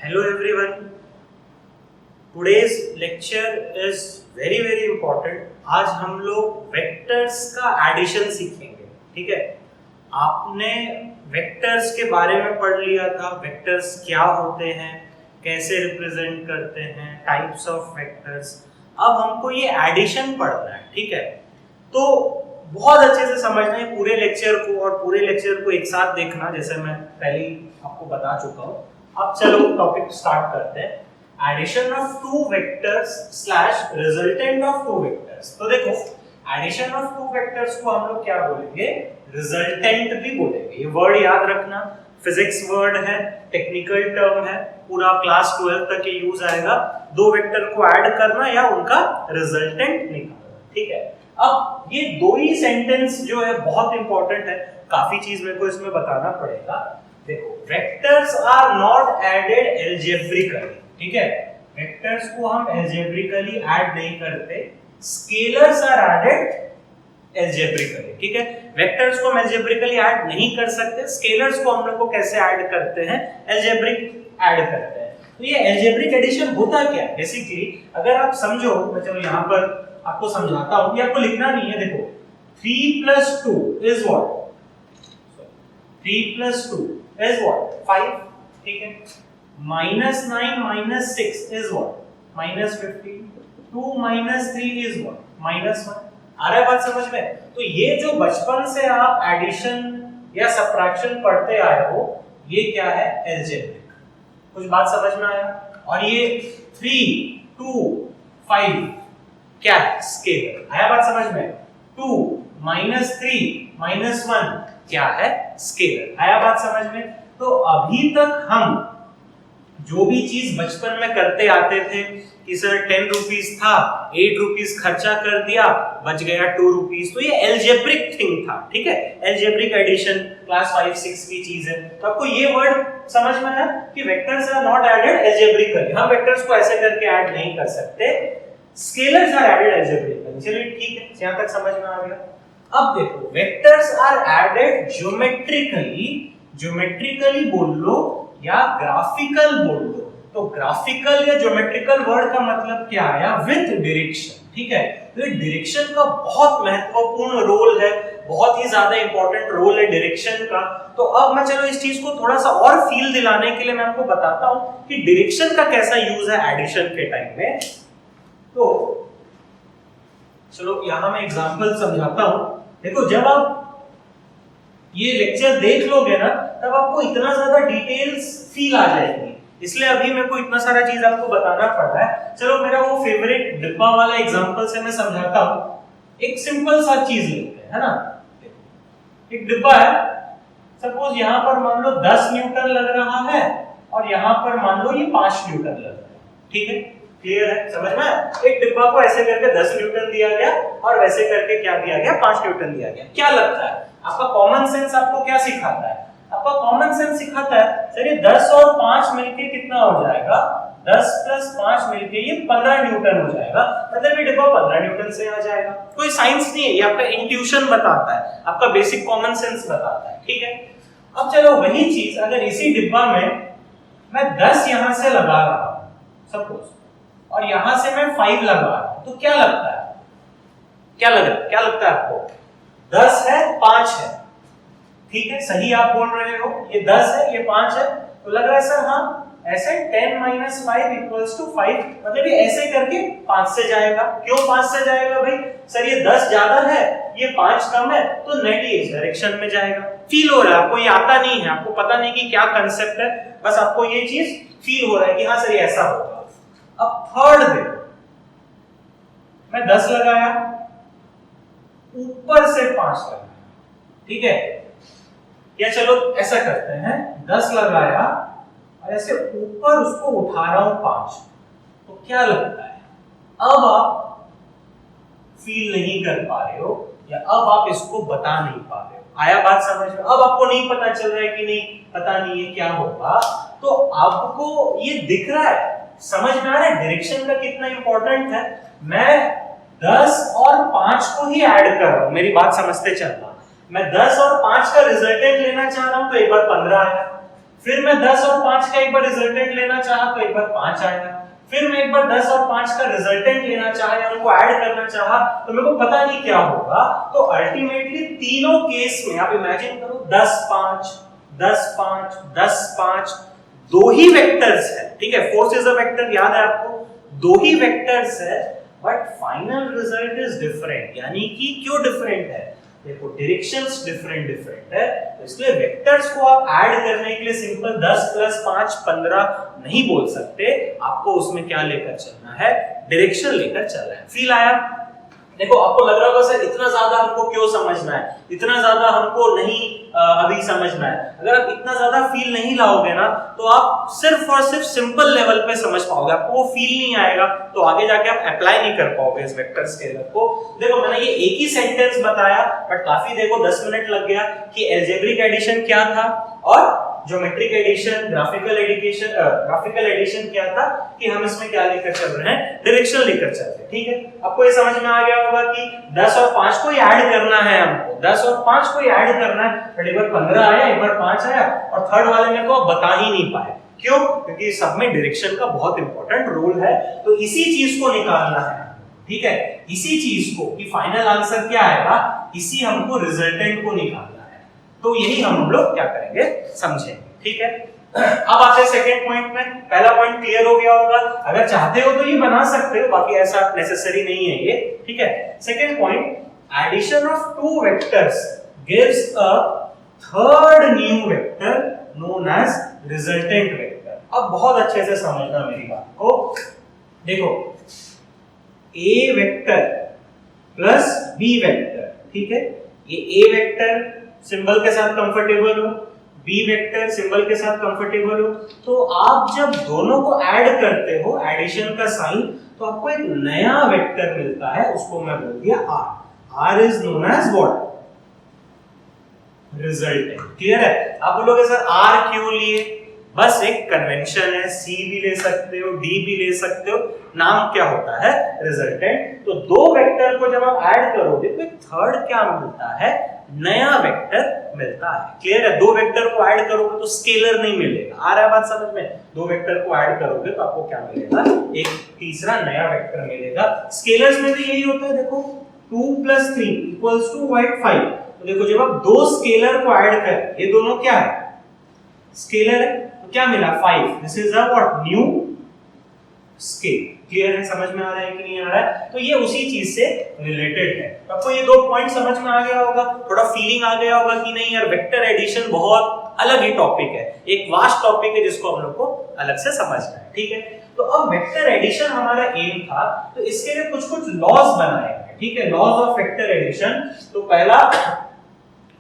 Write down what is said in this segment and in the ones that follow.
Hello everyone. Today's lecture is very important. आज हम लोग वेक्टर्स का एडिशन सीखेंगे. ठीक है, आपने वेक्टर्स के बारे में पढ़ लिया था. वेक्टर्स क्या होते हैं, कैसे रिप्रेजेंट करते हैं, टाइप्स ऑफ वेक्टर्स. अब हमको ये एडिशन पढ़ना है. ठीक है, तो बहुत अच्छे से समझना है पूरे लेक्चर को, और पूरे लेक्चर को एक साथ देखना, जैसे मैं पहले ही आपको बता चुका हूँ. अब चलो टॉपिक स्टार्ट करते हैं. Addition of two vectors slash resultant of two vectors. तो देखो, एडिशन ऑफ टू वेक्टर्स को हम लोग क्या बोलेंगे, रिजल्टेंट भी बोलेंगे. ये वर्ड याद रखना, फिजिक्स वर्ड है, टेक्निकल टर्म है, पूरा क्लास 12 तक ये यूज आएगा. दो वेक्टर को ऐड करना या उनका रिजल्टेंट निकालना. ठीक है, अब ये दो ही सेंटेंस जो है बहुत इंपॉर्टेंट है. काफी चीज मेरे को इसमें बताना पड़ेगा. देखो, vectors are not added algebraically. ठीक है, वेक्टर्स को हम एल्जेब्रिकली ऐड नहीं करते. Scalars are added algebraically. ठीक है, वेक्टर्स को हम एल्जेब्रिकली ऐड नहीं कर सकते. स्केलर्स को हम लोग को कैसे ऐड करते हैं, एल्जेब्रिक ऐड करते हैं. तो ये एल्जेब्रिक एडिशन होता क्या है बेसिकली, अगर आप समझो, मैं चलो यहाँ पर आपको समझाता हूं. ये आपको लिखना नहीं है. देखो, 3 + 2 इज व्हाट, 3 + 2 is what, 5. ठीक है, -9 - 6 is what, -15. 2 - 3 is what, -1. आ रहा है बात समझ में? तो ये जो बचपन से आप एडिशन या सब्ट्रैक्शन पढ़ते आए हो, ये क्या है, एल्जेब्रिक. कुछ बात समझ में आया? और ये 3, 2, 5 क्या है, स्केलर. आया बात समझ में? 2 - 3 - 1 क्या है, स्केलर. आया बात समझ में? तो अभी तक हम जो भी चीज बचपन में करते आते थे कि सर 10 रुपीस था, 8 रुपीस खर्चा कर दिया, बच गया 2 रुपीस, तो ये एल्जेब्रिक थिंग था. ठीक है, एल्जेब्रिक एडिशन क्लास 5-6 की चीज है. तो आपको ये वर्ड समझ में आया कि vectors are not added algebraically. हम वेक्टर्स को ऐसे करके ऐड नहीं कर सकते. Scalars are added algebraically. चलिए ठीक है, यहां तक समझ में आ गया. अब देखो, vectors are added geometrically. Geometrically बोल लो या ग्राफिकल बोल लो. तो ग्राफिकल या ज्योमेट्रिकल वर्ड का मतलब क्या आया, विद डायरेक्शन. ठीक है, तो ये डायरेक्शन का बहुत महत्वपूर्ण रोल है, बहुत ही ज्यादा इंपॉर्टेंट रोल है डायरेक्शन का. तो अब मैं चलो इस चीज को थोड़ा सा और फील दिलाने के लिए मैं आपको बताता हूं कि डायरेक्शन का कैसा यूज है एडिशन के टाइम में. तो चलो यहां मैं एग्जांपल समझाता हूं. देखो, जब आप ये लेक्चर देख लोगे ना, तब आपको इतना ज्यादा डिटेल्स फील आ जाएगी. इसलिए अभी मेरे को इतना सारा चीज आपको बताना पड़ रहा है. चलो मेरा वो फेवरेट डिब्बा वाला एग्जांपल से मैं समझाता हूं. एक सिंपल सा चीज लेते हैं, है ना. एक डिब्बा है, सपोज यहां पर मान लो 10 न्यूटन लग रहा है, और यहां पर मान लो ये 5 न्यूटन लग रहा है. ठीक है, क्लियर है, समझ में? एक डिब्बा को ऐसे करके 10 न्यूटन दिया गया, और वैसे करके क्या दिया गया, 5 न्यूटन दिया गया. क्या लगता है आपका कॉमन सेंस आपको क्या सिखाता है? आपका कॉमन सेंस सिखाता है सर ये 10 और 5 मिलके कितना हो जाएगा, 10 + 5 मिलके ये 15 न्यूटन हो जाएगा. मतलब ये डिब्बा 15 न्यूटन से आ जाएगा. कोई साइंस नहीं है, ये आपका इंट्यूशन बताता है, आपका बेसिक कॉमन सेंस बताता है. ठीक है, अब चलो वही चीज अगर इसी डिब्बा में मैं 10 यहां से लगा रहा हूं सपोज, और यहां से मैं 5 लगा रहा हूं, तो क्या लगता है, क्या लगता है आपको? 10 है, 5 है. ठीक है, सही आप बोल रहे हो. ये 10 है, ये 5 है, तो लग रहा है सर हाँ ऐसे 10 - 5 = 5. मतलब ये ऐसे करके 5 से जाएगा. क्यों 5 से जाएगा भाई? सर ये 10 ज्यादा है, ये 5 कम है, तो नेट इस डायरेक्शन में जाएगा. फील हो रहा है आपको, ये आता नहीं है, आपको पता नहीं कि क्या कांसेप्ट है, बस आपको ये चीज फील हो रहा है कि हाँ सर ये ऐसा होगा. अब थर्ड देखो, मैं 10 लगाया, ऊपर से 5 लगाया. ठीक है, या चलो ऐसा करते हैं, 10 लगाया और ऐसे ऊपर उसको उठा रहा हूं 5, तो क्या लगता है? अब आप फील नहीं कर पा रहे हो, या अब आप इसको बता नहीं पा रहे हो. आया बात समझ में? अब आपको नहीं पता चल रहा है कि नहीं, पता नहीं है क्या होगा. तो आपको ये दिख रहा है, समझ में आ रहा है डायरेक्शन का कितना इंपॉर्टेंट है. मैं 10 और 5 को ही ऐड कर रहा हूं, मेरी बात समझते चलना. मैं 10 और 5 का रिजल्टेंट लेना चाह रहा हूं, तो एक बार 15 आया, फिर मैं 10 और 5 का एक बार रिजल्टेंट लेना चाहा तो एक बार 5 आया, फिर मैं एक बार 10 और 5 का रिजल्टेंट लेना चाहा या उनको ऐड करना चाहा तो मेरे को पता नहीं क्या होगा। तो अल्टीमेटली तीनों केस में आप इमेजिन करो 10 5 10 5 10 5 दो ही वेक्टर्स है, ठीक है, फोर्स इज अ वेक्टर, याद है आपको, दो ही वेक्टर्स है, but final result is different. यानी कि क्यों डिफरेंट है, देखो डायरेक्शंस डिफरेंट है, तो इसलिए वेक्टर्स को आप ऐड करने के लिए सिंपल 10 + 5 15 नहीं बोल सकते, आपको उसमें क्या लेकर चलना है, डायरेक्शन लेकर चलना है। फील आया? देखो आपको लग रहा होगा सर इतना ज्यादा हमको क्यों समझना है, इतना ज्यादा हमको नहीं अभी समझना है। अगर आप इतना ज्यादा फील नहीं लाओगे ना तो आप सिर्फ और सिर्फ सिंपल लेवल पे समझ पाओगे, आपको वो फील नहीं आएगा तो आगे जाके आप अप्लाई नहीं कर पाओगे इस वेक्टर स्केलर को। देखो मैंने ये एक ही सेंटेंस बताया बट काफी देखो 10 मिनट लग गया कि अलजेब्रिक एडिशन क्या था और ज्योमेट्रिक एडिशन, ग्राफिकल एडिशन क्या था, कि हम इसमें क्या लेकर चल रहे हैं, डायरेक्शन लेकर चल रहे हैं। ठीक है, आपको ये समझ में आ गया होगा कि 10 और 5 को ऐड करना है हमको, 10 और 5 को ऐड करना है, बट एक बार 15 आया, एक बार 5 आया और थर्ड वाले में को बता ही नहीं पाए। क्यों? क्योंकि सब में डायरेक्शन का बहुत इंपॉर्टेंट रोल है, तो इसी चीज को निकालना है। ठीक है, इसी चीज को कि फाइनल आंसर क्या आएगा, इसी हमको रिजल्टेंट को निकालना है। तो यही हम लोग क्या करेंगे, समझेंगे। ठीक है, अब आते हैं सेकंड पॉइंट में। पहला पॉइंट क्लियर हो गया होगा, अगर चाहते हो तो ये बना सकते हो, बाकी ऐसा नेसेसरी नहीं है ये। ठीक है, second point, addition of two vectors gives a third new vector known as resultant vector. अब बहुत अच्छे से समझना मेरी बात को। देखो A vector plus B vector, ठीक है, ये ए वेक्टर सिंबल के साथ कंफर्टेबल हो, बी वेक्टर सिंबल के साथ कंफर्टेबल हो, तो आप जब दोनों को ऐड करते हो, एडिशन का साइन, तो आपको एक नया वेक्टर मिलता है, उसको मैं बोल दिया R. R is known as what, resultant. Clear है? आप बोलोगे सर आर क्यों लिए, बस एक कन्वेंशन है, सी भी ले सकते हो, डी भी ले सकते हो, नाम क्या होता है, रिजल्टेंट। तो दो वेक्टर को जब आप ऐड करोगे तो एक थर्ड क्या मिलता है, नया वेक्टर मिलता है। क्लियर है? दो वेक्टर को ऐड करोगे तो स्केलर नहीं मिलेगा, आ रहा है बात समझ में? दो वेक्टर को ऐड करोगे तो आपको क्या मिलेगा, एक तीसरा नया वेक्टर मिलेगा। स्केलर्स में भी यही होता है, देखो 2 + 3 = 5। तो देखो जब आप दो स्केलर को ऐड कर, ये दोनों क्या है, स्केलर है, तो क्या मिला 5। This is a what, new scale. Clear है? समझ में आ रहा है कि नहीं आ रहा है? तो ये उसी चीज से रिलेटेड है। आपको ये दो पॉइंट समझ में आ गया होगा, थोड़ा फीलिंग आ गया होगा कि नहीं यार वेक्टर एडिशन बहुत अलग ही टॉपिक है, एक वास्ट टॉपिक है जिसको हम लोग को अलग से समझना है। ठीक है, तो अब वेक्टर एडिशन हमारा एम था, तो इसके लिए कुछ कुछ लॉज बनाए हैं। ठीक है, लॉज ऑफ वेक्टर एडिशन। तो पहला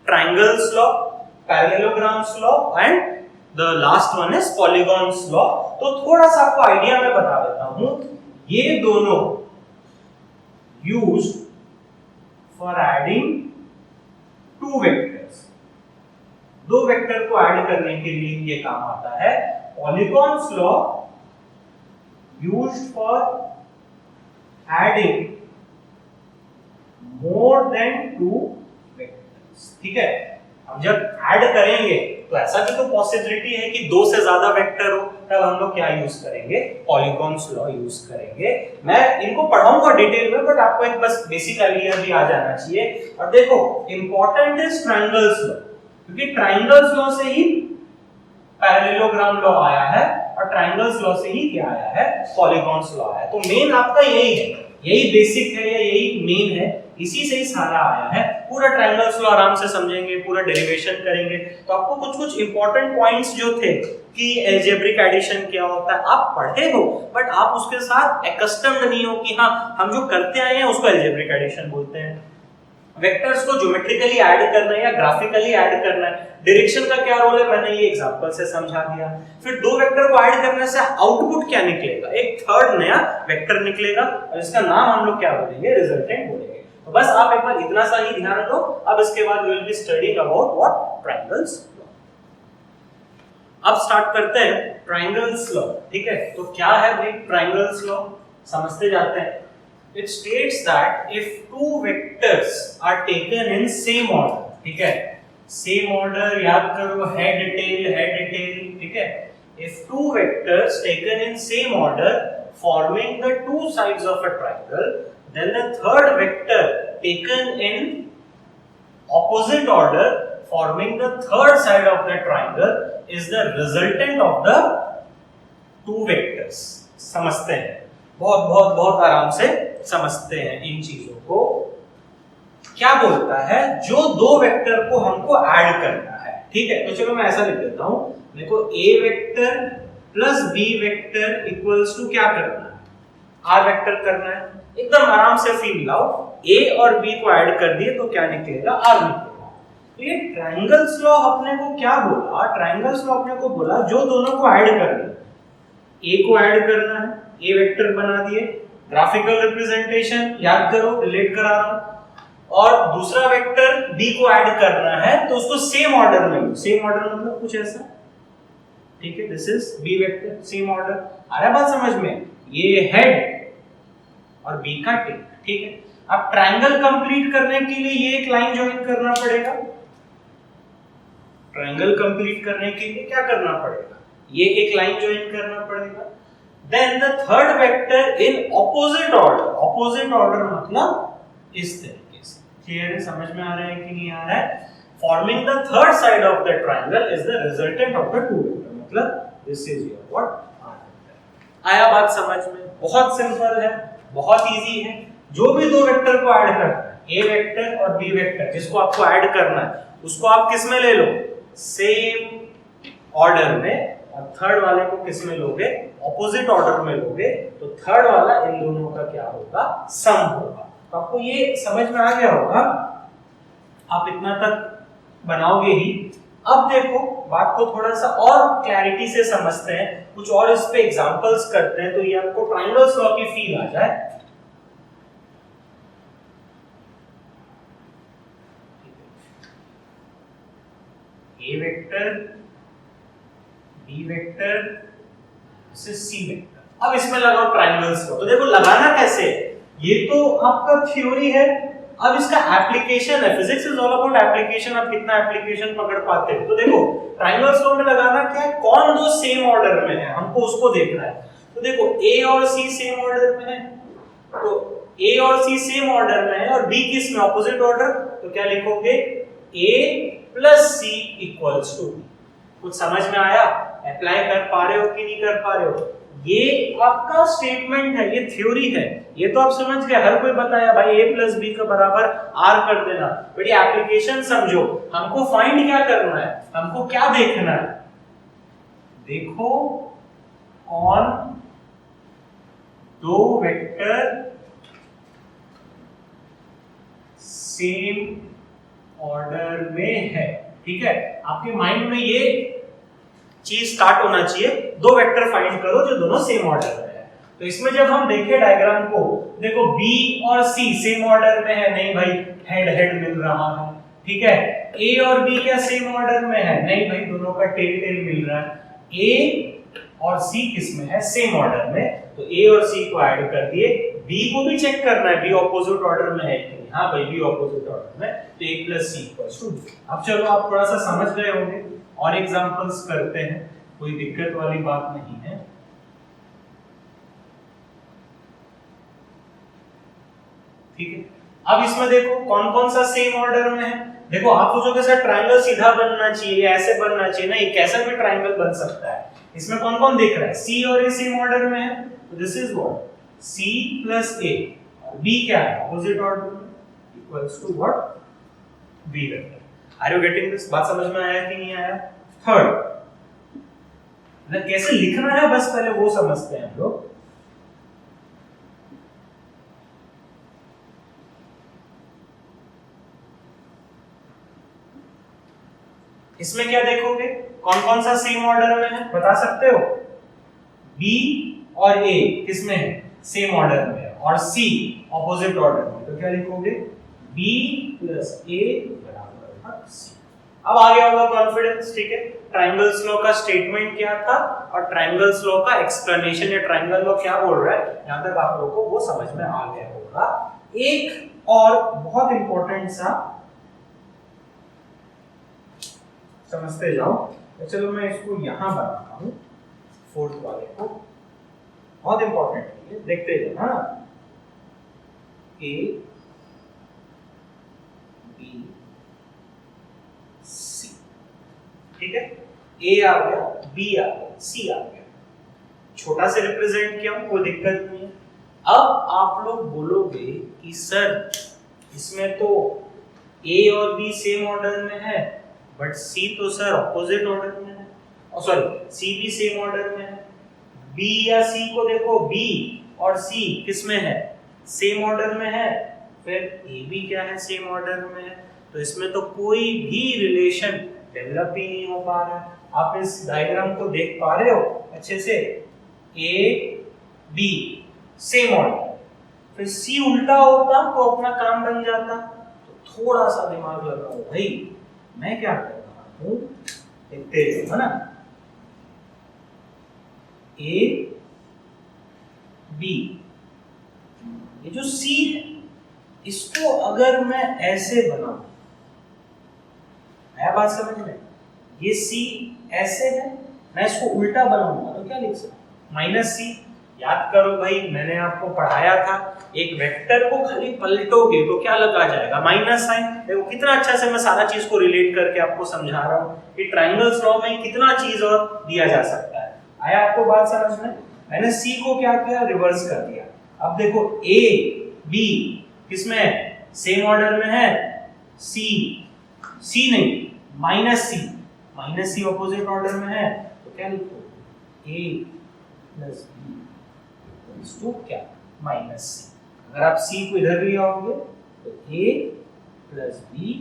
triangles law, parallelograms law and the last one is polygons law। तो थोड़ा सा आपको आइडिया मैं बता देता हूं, ये दोनों used for adding two vectors, दो वेक्टर को ऐड करने के लिए ये काम आता है। polygons law used for adding more than two vectors। ठीक है, हम जब ऐड करेंगे तो ऐसा भी तो पॉसिबिलिटी है कि दो से ज्यादा वेक्टर हो, तब हम लोग क्या यूज करेंगे, पॉलीगॉन्स लॉ यूज करेंगे। मैं इनको पढ़ाऊंगा डिटेल में, बट आपको एक बस बेसिक आइडिया भी आ जाना चाहिए। और देखो इंपॉर्टेंट इज ट्रायंगल्स लॉ, क्योंकि ट्रायंगल्स लॉ से ही पैरेललोग्राम लॉ आया है और ट्रायंगल्स लॉ से ही क्या आया है, पॉलीगॉन्स लॉ आया है। तो मेन आपका यही है, यही बेसिक है या यही मेन है, इसी से ही सारा आया है। पूरा ट्रायंगल्स लॉ आराम से समझेंगे, पूरा डेरिवेशन करेंगे, तो आपको कुछ कुछ इंपॉर्टेंट पॉइंट्स जो थे कि अलजेब्रिक एडिशन क्या होता है आप पढ़े हो, बट आप उसके साथ एकस्टम्ड नहीं हो कि हाँ हम जो करते आए हैं उसको अलजेब्रिक एडिशन बोलते हैं। वेक्टर्स को ज्योमेट्रिकली ऐड करना है या ग्राफिकली ऐड करना है, डायरेक्शन का क्या रोल है मैंने ये एग्जांपल से समझा दिया। फिर दो वेक्टर को ऐड करने से आउटपुट क्या निकलेगा, एक थर्ड नया वेक्टर निकलेगा और इसका नाम हम लोग क्या बोलेंगे, रिजल्टेंट बोलेंगे। तो बस आप एक बार इतना सा ही ध्यान दो। अब इसके बाद we will be studying about what, triangles law. अब स्टार्ट करते हैं ट्रायंगल्स लॉ। ठीक है, तो क्या है भाई ट्रायंगल्स लॉ, समझते जाते हैं। It states that if two vectors are taken in same order, ठीक है, सेम ऑर्डर याद करो, हेड टेल, ठीक है। If two vectors taken in same order forming the two sides of a triangle, then the third vector taken in opposite order forming the third side of the triangle is the resultant of the two vectors. समझते हैं, बहुत बहुत बहुत आराम से समझते हैं इन चीजों को। क्या बोलता है, जो दो वेक्टर को हमको ऐड करना है, ठीक है। तो चलो मैं ऐसा लिख देता हूं, देखो a vector plus b vector equals to क्या करना है, r वेक्टर करना है। एकदम आराम से फील लाओ, a और b को ऐड कर दिए तो क्या निकलेगा, r निकलेगा। तो ये ट्रायंगल्स लॉ अपने को क्या बोला, ट्रायंगल्स लॉ अपने को बोला जो दोनों को ऐड करना है, a को ऐड करना है, a वेक्टर बना दिए, ग्राफिकल रिप्रेजेंटेशन याद करो, रिलेट करा रहा हूं, और दूसरा वेक्टर b को ऐड करना है तो उसको सेम ऑर्डर में लो। सेम ऑर्डर मतलब कुछ ऐसा, ठीक है। This is b vector, same order. आ रहा है बात समझ में, ये हेड और b का टेल, ठीक है। अब ट्रायंगल कंप्लीट करने के लिए ये एक लाइन ज्वाइन करना पड़ेगा। ट्रायंगल कंप्लीट करने के लिए क्या करना पड़ेगा, ये एक लाइन ज्वाइन करना पड़ेगा। Then the third vector in opposite order, opposite order मतलब इस तरीके से। क्लियर है, समझ में आ रहा है कि नहीं आ रहा है। Forming the third side of the triangle is the resultant of the two vector, मतलब this is your what, R vector. आया बात समझ में, बहुत सिंपल है, बहुत इजी है। जो भी दो वेक्टर को ऐड करना है, a वेक्टर और b वेक्टर, जिसको आपको ऐड करना है उसको आप किस में ले लो, सेम ऑर्डर में, और थर्ड वाले को किस में लोगे, ऑपोजिट ऑर्डर में लोगे, तो थर्ड वाला इन दोनों का क्या होगा, सम होगा। तो आपको ये समझ में आ गया होगा, आप इतना तक बनाओगे ही। अब देखो बात को थोड़ा सा और क्लैरिटी से समझते हैं, कुछ और इस पे एग्जांपल्स करते हैं, तो ये आपको ट्रायंगल्स लॉ की फील आ जाए। ए vector, B vector, C vector. अब इसमें लगाओ ट्रायंगल्स को। तो देखो लगाना कैसे, ये तो आपका थ्योरी है, अब इसका एप्लीकेशन है। Physics is all about application. आप कितना एप्लीकेशन पकड़ पाते हो। तो देखो ट्रायंगल्स लॉ में लगाना क्या है, कौन दो सेम ऑर्डर में है हमको उसको देखना है। तो देखो ए और सी सेम ऑर्डर में है, तो ए और सी सेम ऑर्डर में है, और बी किस में, ऑपोजिट ऑर्डर। तो क्या लिखोगे, A plus C equals to B. कुछ समझ में आया, अप्लाई कर पा रहे हो कि नहीं कर पा रहे हो। ये आपका स्टेटमेंट है, ये थ्योरी है, ये तो आप समझ गए। हर कोई बताया भाई a प्लस बी का बराबर r कर देना, बट ये एप्लीकेशन समझो। हमको फाइंड क्या करना है, हमको क्या देखना है, देखो कौन दो वेक्टर सेम ऑर्डर में है, ठीक है। आपके माइंड में ये चीज स्टार्ट होना चाहिए, दो वेक्टर फाइंड करो जो दोनों सेम ऑर्डर में है। तो इसमें जब हम देखें डायग्राम को, देखो B और C सेम ऑर्डर में है, नहीं भाई हेड हेड मिल रहा है, ठीक है। A और B क्या सेम ऑर्डर में है, नहीं भाई दोनों का टेल टेल मिल रहा है। A और C किस में है, सेम ऑर्डर में, तो A और C को ऐड कर दिए। B को भी चेक करना है, B ऑपोजिट ऑर्डर में है कि नहीं, हाँ भाई B ऑपोजिट ऑर्डर में, तो A plus C equals to B। अब चलो आप थोड़ा सा समझ गए होंगे, और एग्जांपल्स करते हैं, कोई दिक्कत वाली बात नहीं है। ठीक है, अब इसमें देखो कौन कौन सा सेम ऑर्डर में है। देखो आप सोचोगे सर ट्रायंगल सीधा बनना चाहिए, ऐसे बनना चाहिए, नहीं, कैसा भी ट्रायंगल बन सकता है। इसमें कौन कौन दिख रहा है, C और A सेम ऑर्डर में है, तो this is what, C plus A, और B क्या है, ऑपोजिट ऑर्डर में, equals to what, B vector. Are you getting this, बात समझ में आया कि नहीं आया। थर्ड कैसे लिखना है, बस पहले वो समझते हैं हम लोग। इसमें क्या देखोगे, कौन कौन सा सेम ऑर्डर में है, बता सकते हो। B और A किसमें है, सेम ऑर्डर में है, और C ऑपोजिट ऑर्डर में, तो क्या लिखोगे, B प्लस A बराबर C। अब आ गया होगा कॉन्फिडेंस, ठीक है। ट्रायंगल्स लॉ का स्टेटमेंट क्या था, और ट्रायंगल्स लॉ का एक्सप्लेनेशन, या ट्रायंगल लॉ क्या बोल रहा है, यहां तक आप लोगों को वो समझ में आ गया होगा। एक और बहुत इंपॉर्टेंट सा समझते जाओ। तो चलो मैं इसको यहाँ बनाता हूँ, फोर्थ वाले को, बहुत इंपॉर्टेंट है, देखते जाओ ना। ए बी सी, ठीक है, ए आ गया, बी आ गया, सी आ गया, छोटा से रिप्रेजेंट किया, कोई दिक्कत नहीं है। अब आप लोग बोलोगे कि सर इसमें तो ए और बी सेम ऑर्डर में है, बट सी तो सर ऑपोजिट ऑर्डर में है, सॉरी सी भी सेम ऑर्डर में है। बी या सी को देखो, बी और सी किस में है, सेम ऑर्डर में है, फिर ए भी क्या है, सेम ऑर्डर में है, तो इसमें तो कोई भी रिलेशन डेवलप ही नहीं हो पा रहा है। आप इस डायग्राम को देख पा रहे हो अच्छे से, ए बी सेम ऑर्डर, फिर सी उल्टा होता तो अपना काम बन जाता। तो थोड़ा सा दिमाग लगाओ भाई, मैं क्या कर रहा हूं, देखते है ना। ए बी, ये जो सी है इसको अगर मैं ऐसे बनाऊं, नया बात समझ में, ये सी ऐसे है, मैं इसको उल्टा बनाऊंगा तो क्या लिख सकता, माइनस सी। याद करो भाई, मैंने आपको पढ़ाया था, एक वेक्टर को खाली पलटोगे तो क्या लगा जाएगा, माइनस साइन। देखो कितना अच्छा से मैं सारा चीज को रिलेट करके आपको समझा रहा हूँ कि ट्रायंगल्स लॉ में कितना चीज और दिया जा सकता है। आया आपको बात समझ में? मैंने सी को क्या किया, रिवर्स कर दिया। अब देखो ए बी किसमें है, सेम ऑर्डर में है, सी सी नहीं माइनस सी ऑपोजिट ऑर्डर में है, तो क्या लिखो, ए प्लस बी टू क्या, माइनस सी। अगर आप सी को इधर ले आओगे तो A plus B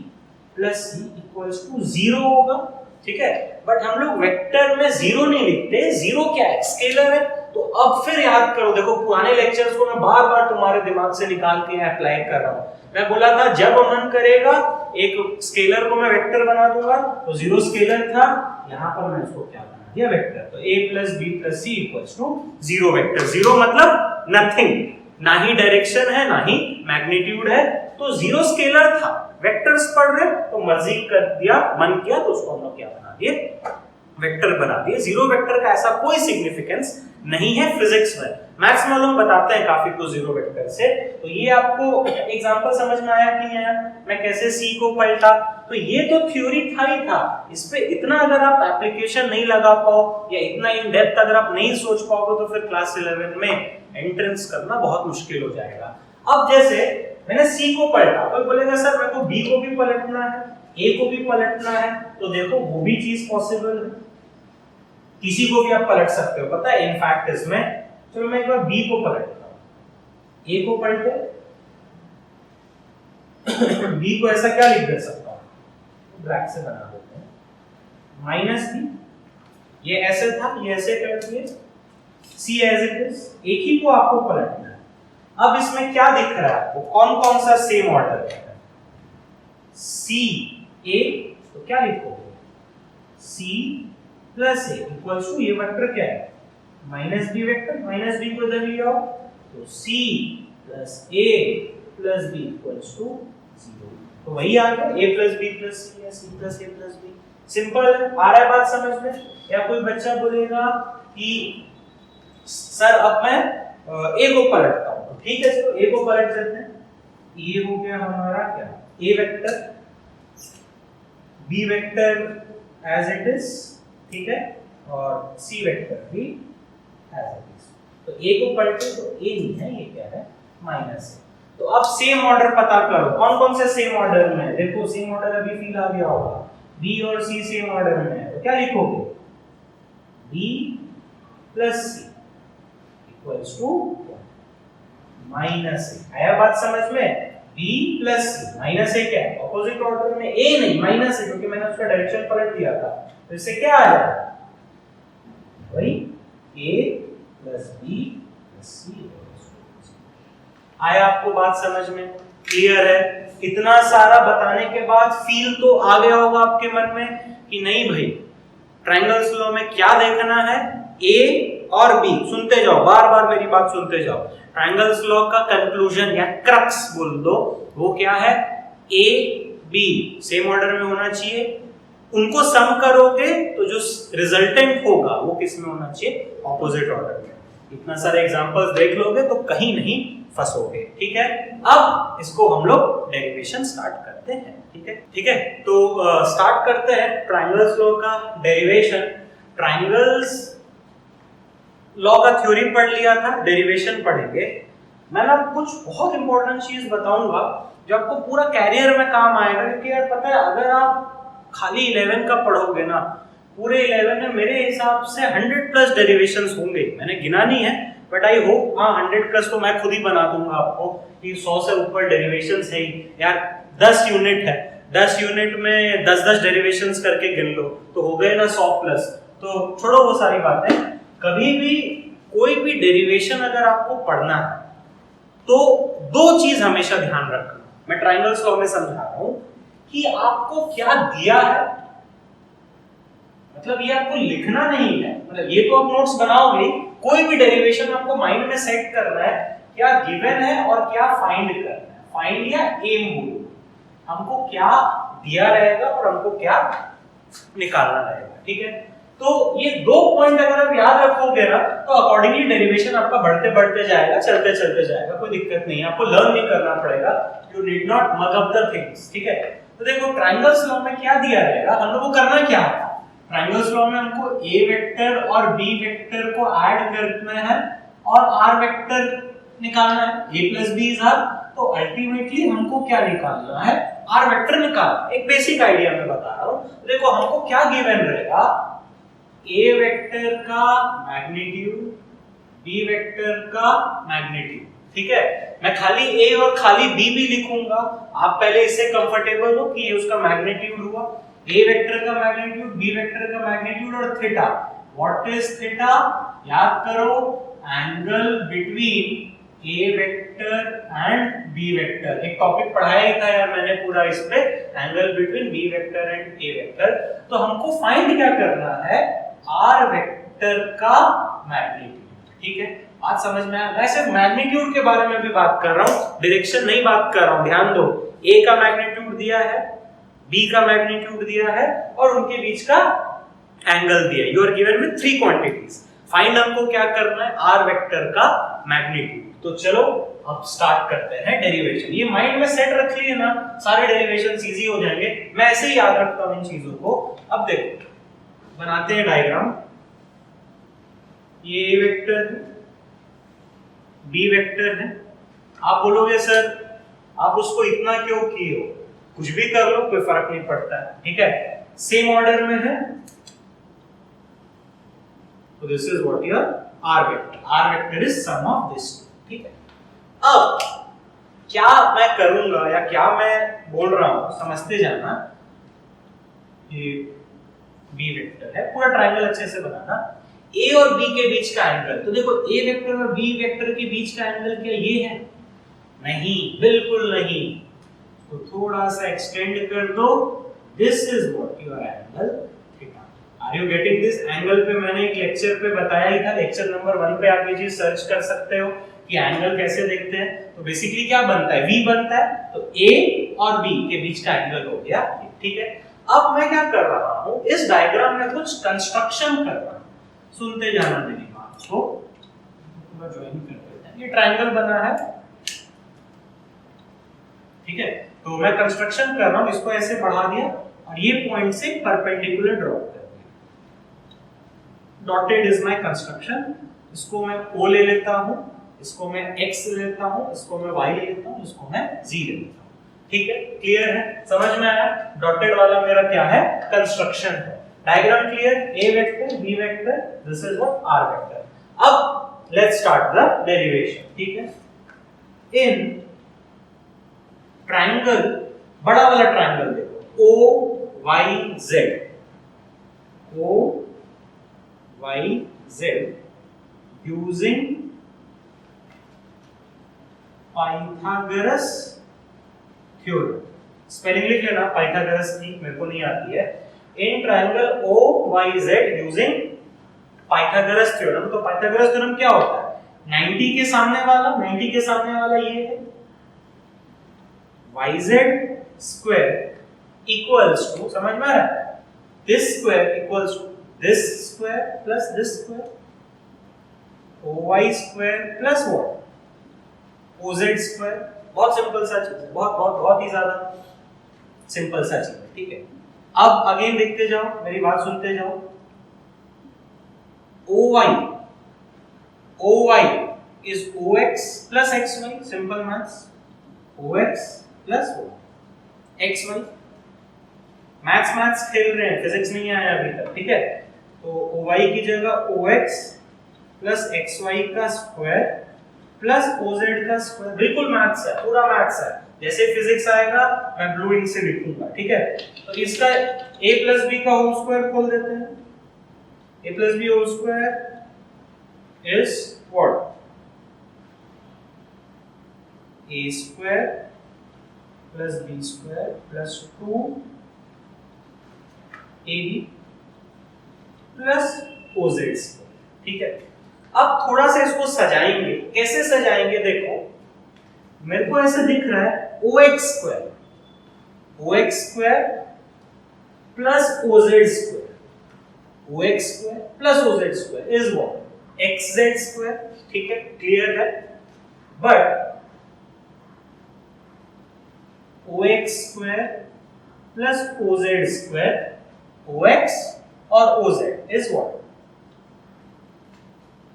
plus C equals to 0 होगा, ठीक है। बट हम लोग वेक्टर में 0 नहीं लिखते, 0 क्या है, स्केलर है। तो अब फिर याद करो, देखो पुराने लेक्चर्स को मैं बार बार तुम्हारे दिमाग से निकाल के अप्लाई कर रहा हूं। मैं बोला था जब मन करेगा एक स्केलर को मैं वेक्टर बना दूंगा, तो 0 स्केलर था, यहां पर मैं इसको क्या बना दिया, वेक्टर। तो a plus B plus C equals to 0 vector. 0 मतलब नथिंग, ना ही डायरेक्शन है ना ही मैग्नीट्यूड है, तो 0 स्केलर था। वेक्टर्स पढ़ रहे तो मर्जी कर दिया, मन किया तो उसको हम लोग क्या बना दिए, वेक्टर बना दिए। 0 वेक्टर का ऐसा कोई सिग्निफिकेंस नहीं है फिजिक्स में। मैथ्स में लोग बताते हैं काफी कुछ 0 वेक्टर से। तो ये आपको एग्जांपल समझ में आया कि नहीं आया, मैं कैसे सी को पलटा। तो ये तो थ्योरी था ही था, इस पे इतना अगर आप एप्लीकेशन नहीं लगा पाओ या इतना इन डेप्थ अगर आप नहीं सोच पाओगे तो फिर क्लास 11 में एंट्रेंस करना बहुत मुश्किल हो जाएगा। अब जैसे मैंने सी को पलटा, कोई बोलेगा सर मेरे को बी को भी पलटना है, ए को भी पलटना है, तो देखो वो भी चीज पॉसिबल है, किसी को भी आप पलट सकते हो, पता है इनफैक्ट इसमें। चलो मैं एक बार बी को पलटता हूं, ए को पलटे बी को ऐसा क्या लिख दे सकता हूं, ब्लैक से बना देते हैं, माइनस बी, ये ऐसे था, ये ऐसे कर दिए, सी एज इट इज। एक ही को आपको पलटना है। अब इसमें क्या दिख रहा है, वो कौन कौन सा सेम ऑर्डर है, सी ए, तो क्या लिखोगे, C plus A equals to, ये वेक्टर क्या है, minus B vector, minus B को इधर ले आओ, तो C plus A plus B equals to 0। तो वही आ गया, A plus B plus C या C plus A plus B. Simple है, आ रहा है बात समझ में? या कोई बच्चा बोलेगा कि सर अब मैं ए को पलटता हूं, तो ठीक है, चलो ए को पलट देते हैं। ए हो गया हमारा क्या, A vector, B vector as it is, ठीक है, और सी वेक्टर भी एज इट इज। तो ए को पलटे तो ए नहीं है, ये क्या है, माइनस है। तो अब सेम ऑर्डर पता करो, कौन कौन से सेम ऑर्डर में है। देखो सेम ऑर्डर अभी फील आ गया होगा, बी और सी सेम ऑर्डर में है, तो क्या लिखोगे, B plus C equals to minus A. आया बात समझ में? b plus C, minus A क्या है, ऑपोजिट ऑर्डर में, a नहीं माइनस है, क्योंकि मैंने उसका डायरेक्शन पलट दिया था। तो इससे क्या आया, वही a plus b plus c। आया आपको बात समझ में? क्लियर है? इतना सारा बताने के बाद फील तो आ गया होगा आपके मन में कि नहीं भाई, ट्रायंगल्स लॉ में क्या देखना है, a और b। सुनते जाओ, बार बार मेरी बात सुनते जाओ। ट्रायंगल्स लॉ का कंक्लूजन या क्रक्स बोल दो, वो क्या है, ए बी सेम ऑर्डर में होना चाहिए, उनको सम करोगे तो जो रिजल्टेंट होगा वो किस में होना चाहिए, ऑपोजिट ऑर्डर में। इतना सारे एग्जांपल्स देख लोगे तो कहीं नहीं फंसोगे, ठीक है। अब इसको हम लोग डेरिवेशन स्टार्ट करते हैं, ठीक है, ठीक है। तो स्टार्ट करते हैं ट्रायंगल्स लॉ का डेरिवेशन। ट्रायंगल्स लॉ का थ्योरी पढ़ लिया था, डेरिवेशन पढ़ेंगे। मैं ना कुछ बहुत इंपॉर्टेंट चीज बताऊंगा जो आपको पूरा कैरियर में काम आएगा, क्योंकि यार पता है अगर आप खाली 11 का पढ़ोगे ना, पूरे 11 में मेरे हिसाब से 100 प्लस डेरिवेशंस होंगे। मैंने गिना नहीं है बट आई होप, हाँ 100 प्लस तो मैं खुद ही बना दूंगा आपको कि 100 से ऊपर डेरिवेशंस है ही। यार 10 यूनिट है, 10 यूनिट में 10-10 डेरिवेशंस करके गिन लो तो हो गए ना 100 प्लस। तो छोड़ो वो सारी बातें। कभी भी कोई भी डेरिवेशन अगर आपको पढ़ना है तो दो चीज हमेशा ध्यान रखना। मैं ट्रायंगल्स लॉ में समझा रहा हूं कि आपको क्या दिया है, मतलब ये आपको लिखना नहीं है, मतलब ये तो आप नोट्स बनाओगे। कोई भी डेरिवेशन आपको माइंड में सेट करना है, क्या गिवन है और क्या फाइंड करना है। फाइंड या एम बोलो, हमको क्या दिया रहेगा और हमको क्या निकालना रहेगा, ठीक है। तो ये दो पॉइंट अगर आप याद रखोगे ना तो अकॉर्डिंगली डेरिवेशन आपका बढ़ते बढ़ते जाएगा, चलते चलते जाएगा, कोई दिक्कत नहीं है। आपको लर्न नहीं करना पड़ेगा, you need not mug up the things, ठीक है। तो देखो ट्रायंगल्स लॉ में क्या दिया रहेगा, हम लोग को करना क्या है। ट्रायंगल्स लॉ में हमको a वेक्टर और b वेक्टर को ऐड करना है और r वेक्टर निकालना है। a plus b is r, तो अल्टीमेटली हमको क्या निकालना है, r वेक्टर निकालना। एक बेसिक आइडिया मैं बता रहा हूं। देखो हमको क्या गिवन रहेगा, a वेक्टर का मैग्नीट्यूड, b वेक्टर का मैग्नीट्यूड, ठीक है। मैं खाली a और खाली b भी लिखूंगा, आप पहले इससे कंफर्टेबल हो कि ये उसका मैग्नीट्यूड हुआ। a वेक्टर का मैग्नीट्यूड, b वेक्टर का मैग्नीट्यूड और थीटा। व्हाट इज थीटा, याद करो, angle between a vector and b vector. एक टॉपिक पढ़ाया ही था यार मैंने पूरा इस पे, angle between b vector and a vector. तो हमको फाइंड क्या करना है, r वेक्टर का मैग्नीट्यूड, ठीक है। बात समझ में आया। मैं सिर्फ मैग्नीट्यूड के बारे में भी बात कर रहा हूं, डायरेक्शन नहीं बात कर रहा हूं। ध्यान दो, a का मैग्नीट्यूड दिया है, b का मैग्नीट्यूड दिया है और उनके बीच का एंगल दिया है। You are given with 3 quantities. Find हमको क्या करना है, r वेक्टर का मैग्नीट्यूड। तो चलो अब स्टार्ट करते हैं डेरिवेशन। ये माइंड में सेट रख लिए ना, सारे डेरिवेशंस इजी हो जाएंगे। मैं ऐसे ही याद रखता हूं इन चीजों को। अब देखो बनाते हैं डायग्राम। ये a वेक्टर है, b वेक्टर है। आप बोलोगे सर आप उसको इतना क्यों किए हो, कुछ भी कर लो कोई फर्क नहीं पड़ता है, ठीक है। सेम ऑर्डर में है, तो this is what your r vector. r vector is sum of this, ठीक है। अब क्या मैं करूंगा या क्या मैं बोल रहा हूं समझते जाना। ये b वेक्टर है, पूरा ट्रायंगल अच्छे से बनाना। a और b के बीच का एंगल, तो देखो a वेक्टर और b वेक्टर के बीच का एंगल क्या ये है, नहीं, बिल्कुल नहीं। तो थोड़ा सा एक्सटेंड कर दो, this is what your angle theta. Are you getting this. Angle पे मैंने एक लेक्चर पे बताया ही था, लेक्चर नंबर 1 पे आप ये चीज सर्च कर सकते हो कि एंगल कैसे देखते हैं। तो बेसिकली क्या बनता है, v बनता है, तो a और b के बीच का एंगल हो गया, ठीक है। अब मैं क्या कर रहा हूं, इस डायग्राम में कुछ कंस्ट्रक्शन कर रहा हूं, सुनते जाना मेरी बात को। पूरा ज्वाइन कर देते हैं। ये ट्रायंगल बना है, ठीक है। तो मैं कंस्ट्रक्शन कर रहा हूं, इसको ऐसे बढ़ा दिया और ये पॉइंट से परपेंडिकुलर ड्रॉ कर दिया। Dotted is my construction. इसको मैं o ले लेता हूं, इसको मैं x ले लेता हूं, इसको मैं y ले लेता हूं, इसको मैं z ले लेता हूं, ठीक है। क्लियर है, समझ में आया। डॉटेड वाला मेरा क्या है, कंस्ट्रक्शन है। Diagram clear, a vector, b vector, this is what r vector. अब लेट्स स्टार्ट द डेरिवेशन, ठीक है। इन ट्रायंगल, बड़ा वाला ट्रायंगल देखो, O Y Z, O Y Z using Pythagoras theorem. Spelling लिख लेना, पाइथागोरस की मेरे को नहीं आती है। In triangle O Y Z using Pythagoras theorem. तो पाइथागोरस थ्योरम क्या होता है, 90 के सामने वाला ये है, yz स्क्वायर इक्वल्स टू, समझ में आ रहा है, this square equals to this square plus this square, OY square plus what, OZ square। बहुत सिंपल सा चीज है, बहुत ही ज्यादा सिंपल सा चीज है, ठीक है। अब अगेन देखते जाओ, मेरी बात सुनते जाओ। OY is OX plus XY, simple maths, OX plus XY। Maths खेल रहे हैं, फिजिक्स नहीं आया अभी तक, ठीक है। तो OY की जगह OX प्लस XY का स्क्वायर प्लस OZ का स्क्वायर, बिल्कुल मैथ्स है, पूरा मैथ्स है। जैसे फिजिक्स आएगा मैं ब्लू इंक से लिखूंगा, ठीक है। तो इसका a प्लस b का होल स्क्वायर खोल देते हैं। a plus b whole square is what, a square plus b square plus 2ab plus OZ square, ठीक है। अब थोड़ा सा इसको सजाएंगे, कैसे सजाएंगे देखो, मेरे को ऐसे दिख रहा है OX square plus OZ square, OX square plus OZ square is what, XZ square, ठीक है, क्लियर है। But OX square plus OZ square, OX और OZ इज व्हाट,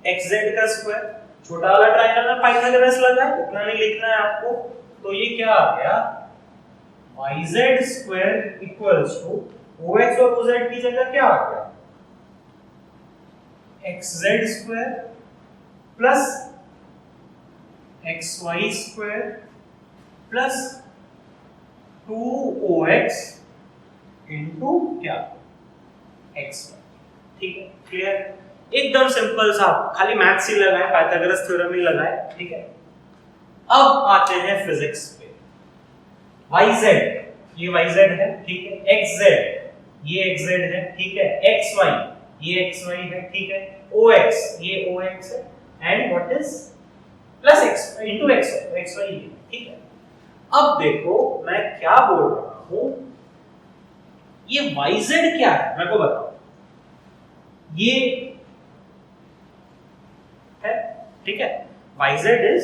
XZ का स्क्वायर। छोटा वाला ट्रायंगल में पाइथागोरस लगा है, इतना नहीं लिखना है आपको। तो ये क्या आ गया, YZ square equals to OX और OZ की जगह क्या आ गया, XZ square plus XY square plus 2OX into क्या, XY, ठीक है, क्लियर। एकदम सिंपल सा, खाली मैथ्स ही लगाए, पाइथागोरस थ्योरम ही लगाए, ठीक है। अब आते हैं फिजिक्स पे। YZ, ये YZ है, ठीक है, XZ, ये XZ है, ठीक है, XY, ये XY है, ठीक है, OX, ये OX है, and what is plus X into XY, ठीक है। अब देखो मैं क्या बोल रहा हूं, ये YZ क्या है मेरे को बताओ, ये है, ठीक है, YZ is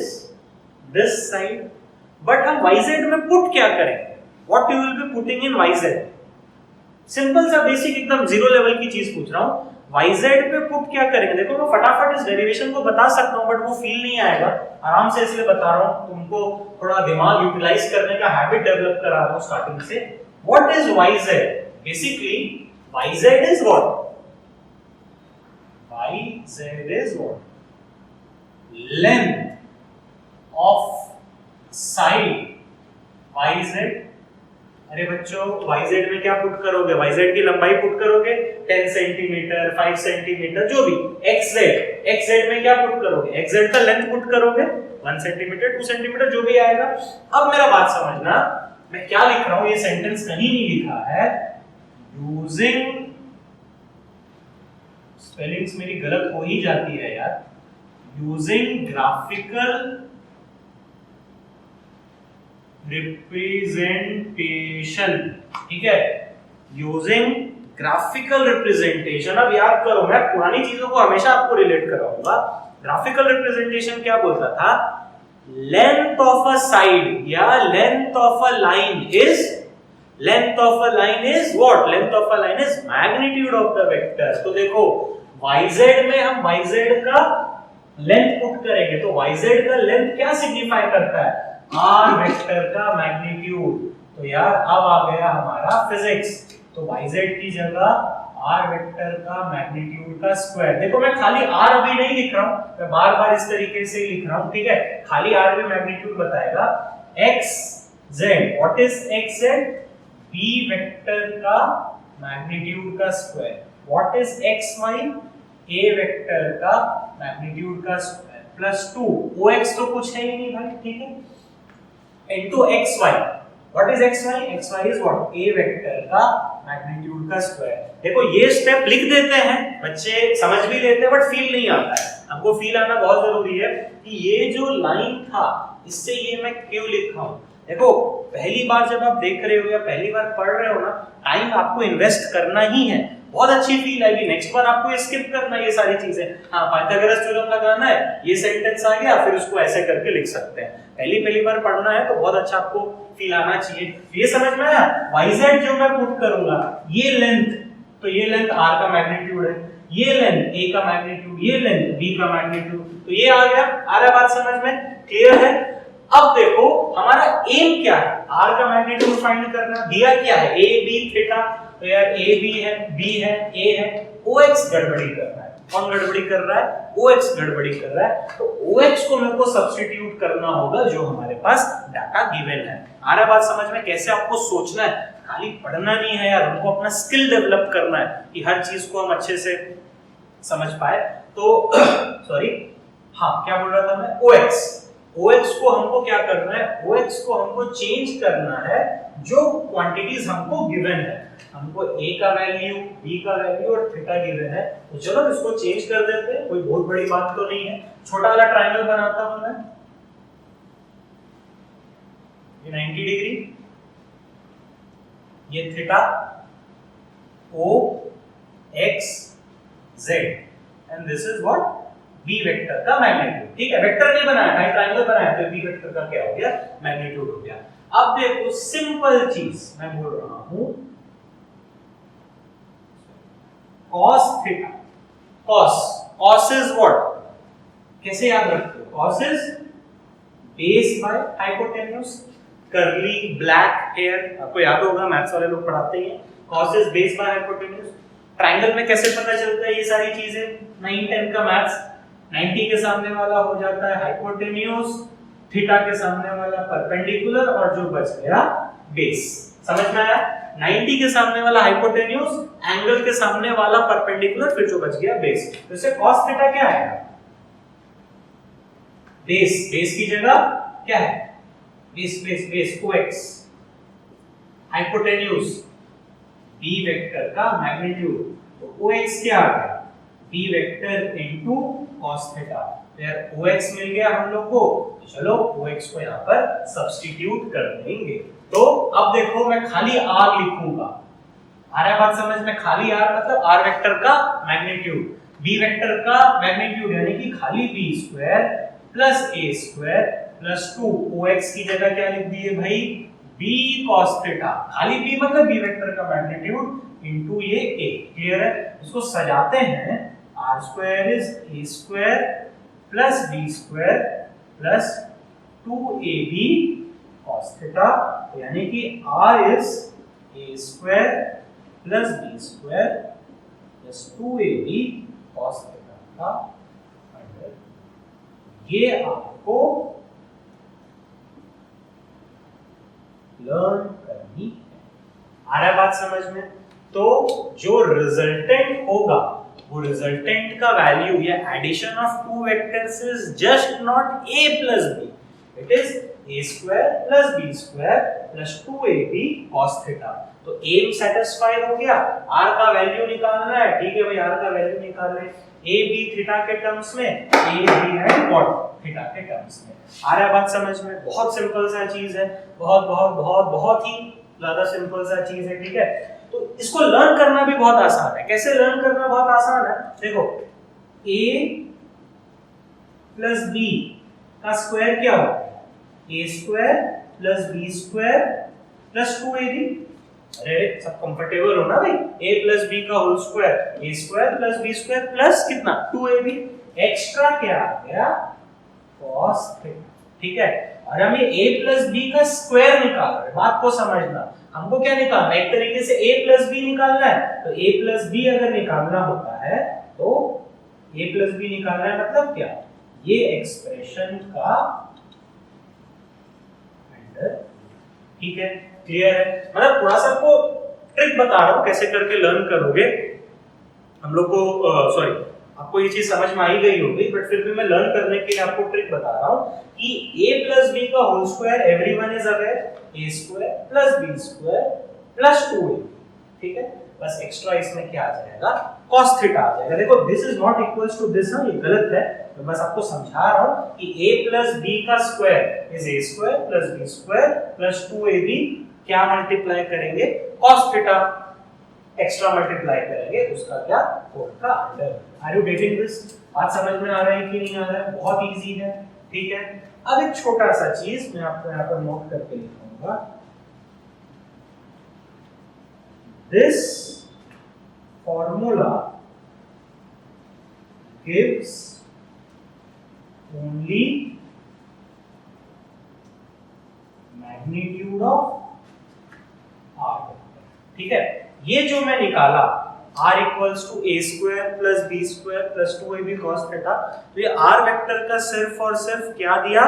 this side. But हम YZ में पुट क्या करेंगे, what you will be putting in YZ, simple सा बेसिक एकदम जीरो लेवल की चीज पूछ रहा हूं। YZ पे पुट क्या करेंगे, देखो मैं फटाफट इस डेरिवेशन को बता सकता हूं, बट वो फील नहीं आएगा, आराम से इसलिए बता रहा हूं, तुमको थोड़ा दिमाग यूटिलाइज करने का हैबिट डेवलप करा रहा हूं स्टार्टिंग से। What is YZ, basically YZ is what, YZ is what, length of side YZ। अरे बच्चों YZ में क्या पुट करोगे, YZ की लंबाई पुट करोगे 10 सेंटीमीटर 5 सेंटीमीटर जो भी। XZ में क्या पुट करोगे, XZ का लेंथ पुट करोगे 1 सेंटीमीटर 2 सेंटीमीटर जो भी आएगा। अब मेरा बात समझना, मैं क्या लिख रहा हूं, ये सेंटेंस कहीं नहीं लिखा है, यूजिंग, स्पेलिंग्स मेरी गलत हो ही जाती है यार, यूजिंग ग्राफिकल रिप्रेजेंटेशन, ठीक है, यूजिंग ग्राफिकल रिप्रेजेंटेशन। अब याद करो, मैं पुरानी चीजों को हमेशा आपको रिलेट कराऊंगा। ग्राफिकल रिप्रेजेंटेशन क्या बोलता था, लेंथ ऑफ अ साइड या length of a line is, length of a line is what, length of a line is magnitude of the vector. तो देखो YZ में हम YZ का लेंथ पुट करेंगे, तो YZ का लेंथ क्या सिग्निफाई करता है, R वेक्टर का मैग्नीट्यूड। तो यार अब आ गया हमारा फिजिक्स, तो YZ की जगह R वेक्टर का मैग्नीट्यूड का स्क्वायर। देखो मैं खाली R अभी नहीं लिख रहा हूं, मैं बार बार इस तरीके से ही लिख रहा हूं, ठीक है, खाली R में मैग्नीट्यूड बताएगा। XZ, what is XZ, B vector का मैग्नीट्यूड का square. What is XY, A vector का मैग्नीट्यूड का स्क्वायर प्लस 2, OX तो कुछ है ही नहीं भाई, ठीक है, into XY। What is XY, XY is what, A vector का मैग्नीट्यूड का स्क्वायर। देखो ये स्टेप लिख देते हैं बच्चे, समझ भी लेते हैं, बट फील नहीं आता है। हमको फील आना बहुत जरूरी है कि ये जो लाइन था, इससे ये मैं क्यों लिखा हूं, देखो पहली बार जब आप देख रहे हो या पहली बार पढ़ रहे हो ना, टाइम आपको इन्वेस्ट करना ही है, बहुत अच्छी फील आएगी। नेक्स्ट बार आपको ये स्किप करना है ये सारी चीजें। हाँ, पाइथागोरस थ्योरम लगाना है, ये सेंटेंस आ गया, फिर उसको ऐसे करके लिख सकते हैं। पहली बार पढ़ना है तो बहुत अच्छा आपको फील आना चाहिए। ये समझ में आया? yz जो मैं पुट करूंगा, ये लेंथ, तो ये लेंथ r का मैग्नीट्यूड है, ये लेंथ a का मैग्नीट्यूड, ये लेंथ b का मैग्नीट्यूड, तो ये आ गया। आ रहा बात समझ में? क्लियर है? अब देखो हमारा एम क्या है, r का मैग्नीट्यूड फाइंड करना। दिया क्या है? a b थीटा, तो यार a b है, b है, a है, ox गड़बड़ी करना है। कौन गड़बड़ी कर रहा है? ox गड़बड़ी कर रहा है। तो ox को मेरे को सब्स्टिट्यूट करना होगा जो हमारे पास डाटा गिवन है। आ रहा बात समझ में? कैसे आपको सोचना है, खाली पढ़ना नहीं है यार, हमको अपना स्किल डेवलप करना है कि हर चीज को हम अच्छे से समझ पाए। तो सॉरी, हाँ क्या बोल रहा था मैं? OX को हमको क्या करना है? OX को हमको चेंज करना है जो क्वांटिटीज हमको गिवन है। हमको A का वैल्यू, B का वैल्यू और थीटा गिवन है, तो चलो इसको चेंज कर देते हैं, कोई बहुत बड़ी बात तो नहीं है। छोटा वाला ट्रायंगल बनाता हूं मैं, ये 90 डिग्री, ये theta, O X Z and this is what? B vector का मैग्नीट्यूड। ठीक है, वेक्टर नहीं बनाया, भाई ट्रायंगल बनाया, तो B वेक्टर का क्या हो गया? मैग्नीट्यूड हो गया। अब देखो सिंपल चीज मैं बोल रहा हूं, cos theta, cos is what? कैसे याद रखते हो? cos is base by hypotenuse, curly black hair, आपको याद होगा, मैथ्स वाले लोग पढ़ाते ही हैं। cos is base by hypotenuse. Triangle में कैसे पता चलता है ये सारी चीजें? 9-10 का मैथ्स, 90 के सामने वाला हो जाता है हाइपोटेन्यूज, थीटा के सामने वाला परपेंडिकुलर, और जो बच गया बेस। समझ में आया? 90 के सामने वाला हाइपोटेन्यूज, एंगल के सामने वाला परपेंडिकुलर, फिर जो बच गया बेस। तो इससे cos थीटा क्या आएगा? बेस। बेस की जगह क्या है? Base OX, hypotenuse B vector का मैग्नीट्यूड, तो OX क्या आ गया? B vector into cos theta. यार OX मिल गया हम लोग को, तो चलो OX को यहाँ पर सब्स्टिट्यूट कर देंगे। तो अब देखो मैं खाली R लिखूंगा, आ रहा है बात समझ में? खाली R मतलब R वेक्टर का मैग्नीट्यूड, B वेक्टर का मैग्नीट्यूड यानी कि खाली B square plus A square plus 2, OX की जगह क्या लिख दिए भाई? B cos थीटा, खाली B मतलब B वेक्टर का मैग्नीट्यूड इनटू ये A। क्लियर है? इसको सजाते हैं, R square is A square plus B square plus 2AB cos theta, यानी कि R is A square plus B square plus 2AB cos theta का अंडर। ये आपको लर्न करनी है। आ रहा है बात समझ में? तो जो रिजल्टेंट होगा वो रिजल्टेंट का वैल्यू या addition of two vectors is just not a plus b, it is a square plus b square plus 2ab cos theta. तो एम सेटिस्फाई हो गया, r का वैल्यू निकालना है। ठीक है भाई, r का वैल्यू निकाल रहे, a b थीटा के टर्म्स में, a b है व्हाट? थीटा के टर्म्स में। आ रहा है बात समझ में? बहुत सिंपल सा चीज है, बहुत बहुत बहुत बहुत ही ज्यादा सिंपल सा चीज है। ठीक है, तो इसको लर्न करना भी बहुत आसान है। कैसे लर्न करना बहुत आसान है? देखो a प्लस b का स्क्वायर क्या होता है? a square plus b square plus 2ab। अरे सब कंफर्टेबल हो ना भाई? a प्लस b का whole square, a square plus b square plus कितना? 2ab। एक्स्ट्रा क्या आ गया? cos theta. ठीक है, और हम ये a प्लस b का स्क्वायर निकाल रहे हैं। बात को समझना, हमको क्या निकालना है? एक तरीके से a प्लस b निकालना है। तो a प्लस b अगर निकालना होता है तो a प्लस b निकालना है मतलब क्या? ये एक्सप्रेशन का अंडर। ठीक है, क्लियर है? मतलब थोड़ा सा आपको ट्रिक बता रहा हूं कैसे करके लर्न करोगे। हम लोग को सॉरी, आपको ये चीज समझ में आ ही गई होगी, बट फिर भी मैं लर्न करने के लिए आपको ट्रिक बता रहा हूं कि a प्लस b का whole square everyone is aware, a square plus b square plus 2a। ठीक है, बस एक्स्ट्रा इसमें क्या आ जाएगा? cos थीटा आ जाएगा। देखो this is not equals to this, ये गलत है, मैं बस आपको समझा रहा हूं कि a प्लस b का square is a square plus b square plus 2ab, क्या मल्टीप्लाई करेंगे cos थीटा, एक्स्ट्रा मल्टीप्लाई करेंगे उसका क्या, 4 का under. Are you getting this? बात समझ में आ रहा है कि नहीं आ रहा है? बहुत इजी है, ठीक है। अब एक छोटा सा चीज मैं आपको यहाँ पर नोट करके लिखूंगा, this formula gives only magnitude of r, ठीक है। ये जो मैं निकाला r equals to a square plus b square plus 2ab cos theta, तो ये r वेक्टर का सिर्फ और सिर्फ क्या दिया,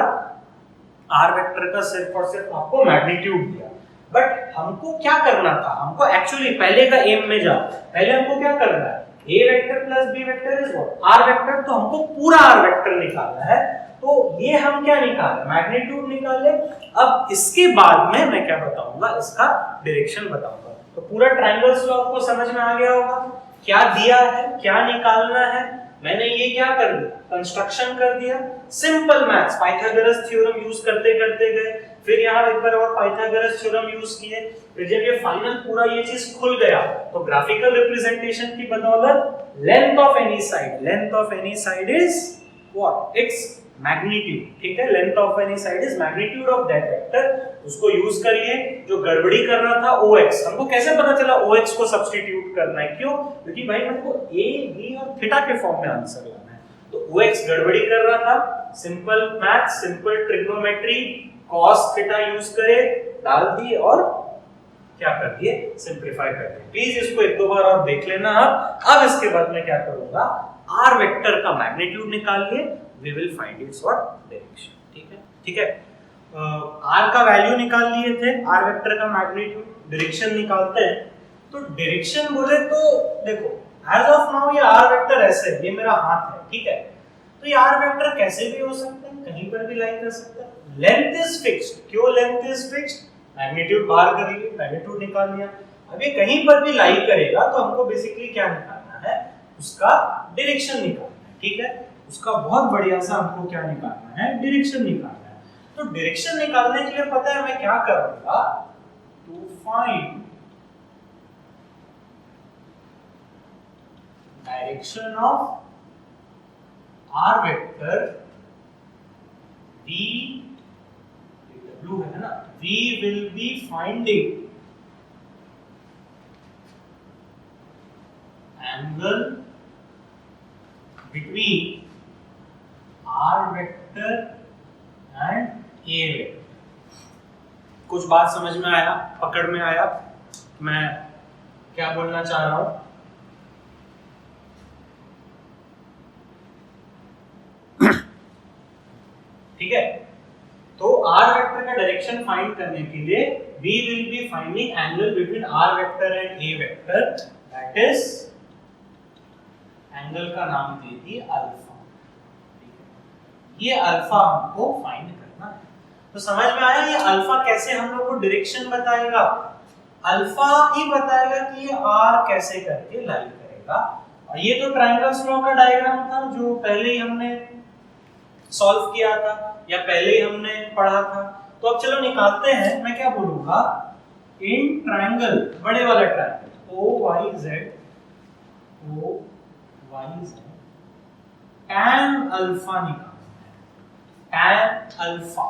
r वेक्टर का सिर्फ और सिर्फ आपको मैग्नीट्यूड दिया। बट हमको क्या करना था, हमको एक्चुअली पहले का एम में जाओ, पहले हमको क्या करना है, a vector plus b vector is what, r vector, तो हमको पूरा r वेक्टर निकालना है। तो ये हम क्या निकाले, मैग्नीट्यूड निकाले। अब इसके बाद में मैं क्या बताऊंगा, इसका डायरेक्शन बताऊंगा। तो पूरा ट्रायंगल्स लॉ आपको समझ में आ गया होगा, क्या दिया है, क्या निकालना है। मैंने ये क्या कर दिया, कंस्ट्रक्शन कर दिया, simple maths, Pythagoras theorem use करते करते गए, फिर यहाँ एक बार और पाइथागोरस थ्योरम यूज किए, फिर जब ये फाइनल पूरा ये चीज खुल गया तो ग्राफिकल रिप्रेजेंटेशन की बदौलत length of any side, length of any side is what, its magnitude, ठीक है। Length of any side is magnitude of that vector, उसको यूज करिए। जो गड़बड़ी कर रहा था OX, हमको कैसे पता चला OX को सब्स्टिट्यूट करना है, क्यों, क्योंकि भाई मेरे को a b और थीटा के फॉर्म में आंसर लाना है। तो OX गड़बड़ी कर रहा था, simple math, simple trigonometry, cos theta use करे, डाल दिए और क्या कर दिए, सिंपलीफाई कर दिए। प्लीज इसको एक दो बार और देख लेना आप। अब इसके बाद मैं क्या करूंगा, r वेक्टर का मैग्नीट्यूड निकाल लिए, we will find its what direction, ठीक है, ठीक है। r का वैल्यू निकाल लिए थे, r वेक्टर का मैग्नीट्यूड, डायरेक्शन निकालते हैं। तो डायरेक्शन बोले तो देखो एज ऑफ नाउ ये r वेक्टर ऐसे है, ये मेरा हाथ है, ठीक है। तो ये r वेक्टर कैसे भी हो सकता है, कहीं पर भी लाई कर सकता है। लेंथ इज फिक्स्ड, क्यों लेंथ इज फिक्स्ड, मैग्नीट्यूड बाहर कर लिए, मैग्नीट्यूड निकाल लिया। अब ये कहीं पर भी लाई करेगा तो हमको बेसिकली क्या निकालना है, उसका डायरेक्शन निकालना है, ठीक है। उसका बहुत बढ़िया सा हमको क्या निकालना है, डायरेक्शन निकालना है। तो डायरेक्शन निकालने के लिए पता है मैं क्या करूंगा, to find direction of r vector v, w है ना, we will be finding angle between r vector and a vector. कुछ बात समझ में आया, पकड़ में आया मैं क्या बोलना चाह रहा हूं? ठीक है। तो r वेक्टर का डायरेक्शन फाइंड करने के लिए we will be finding angle between r vector and a vector, that is angle का नाम दे दिए अल्फा। ये अल्फा हमको फाइंड करना है। तो समझ में आया ये अल्फा कैसे हम लोग को डायरेक्शन बताएगा, अल्फा ही बताएगा कि ये r कैसे करके लाई करेगा। और ये तो ट्रायंगल्स लॉ का डायग्राम था जो पहले ही हमने सॉल्व किया था या पहले ही हमने पढ़ा था। तो अब चलो निकालते हैं। मैं क्या बोलूंगा, इन ट्रायंगल, बड़े वाला ट्रायंगल OYZ, tan अल्फा निकालना है, tan अल्फा।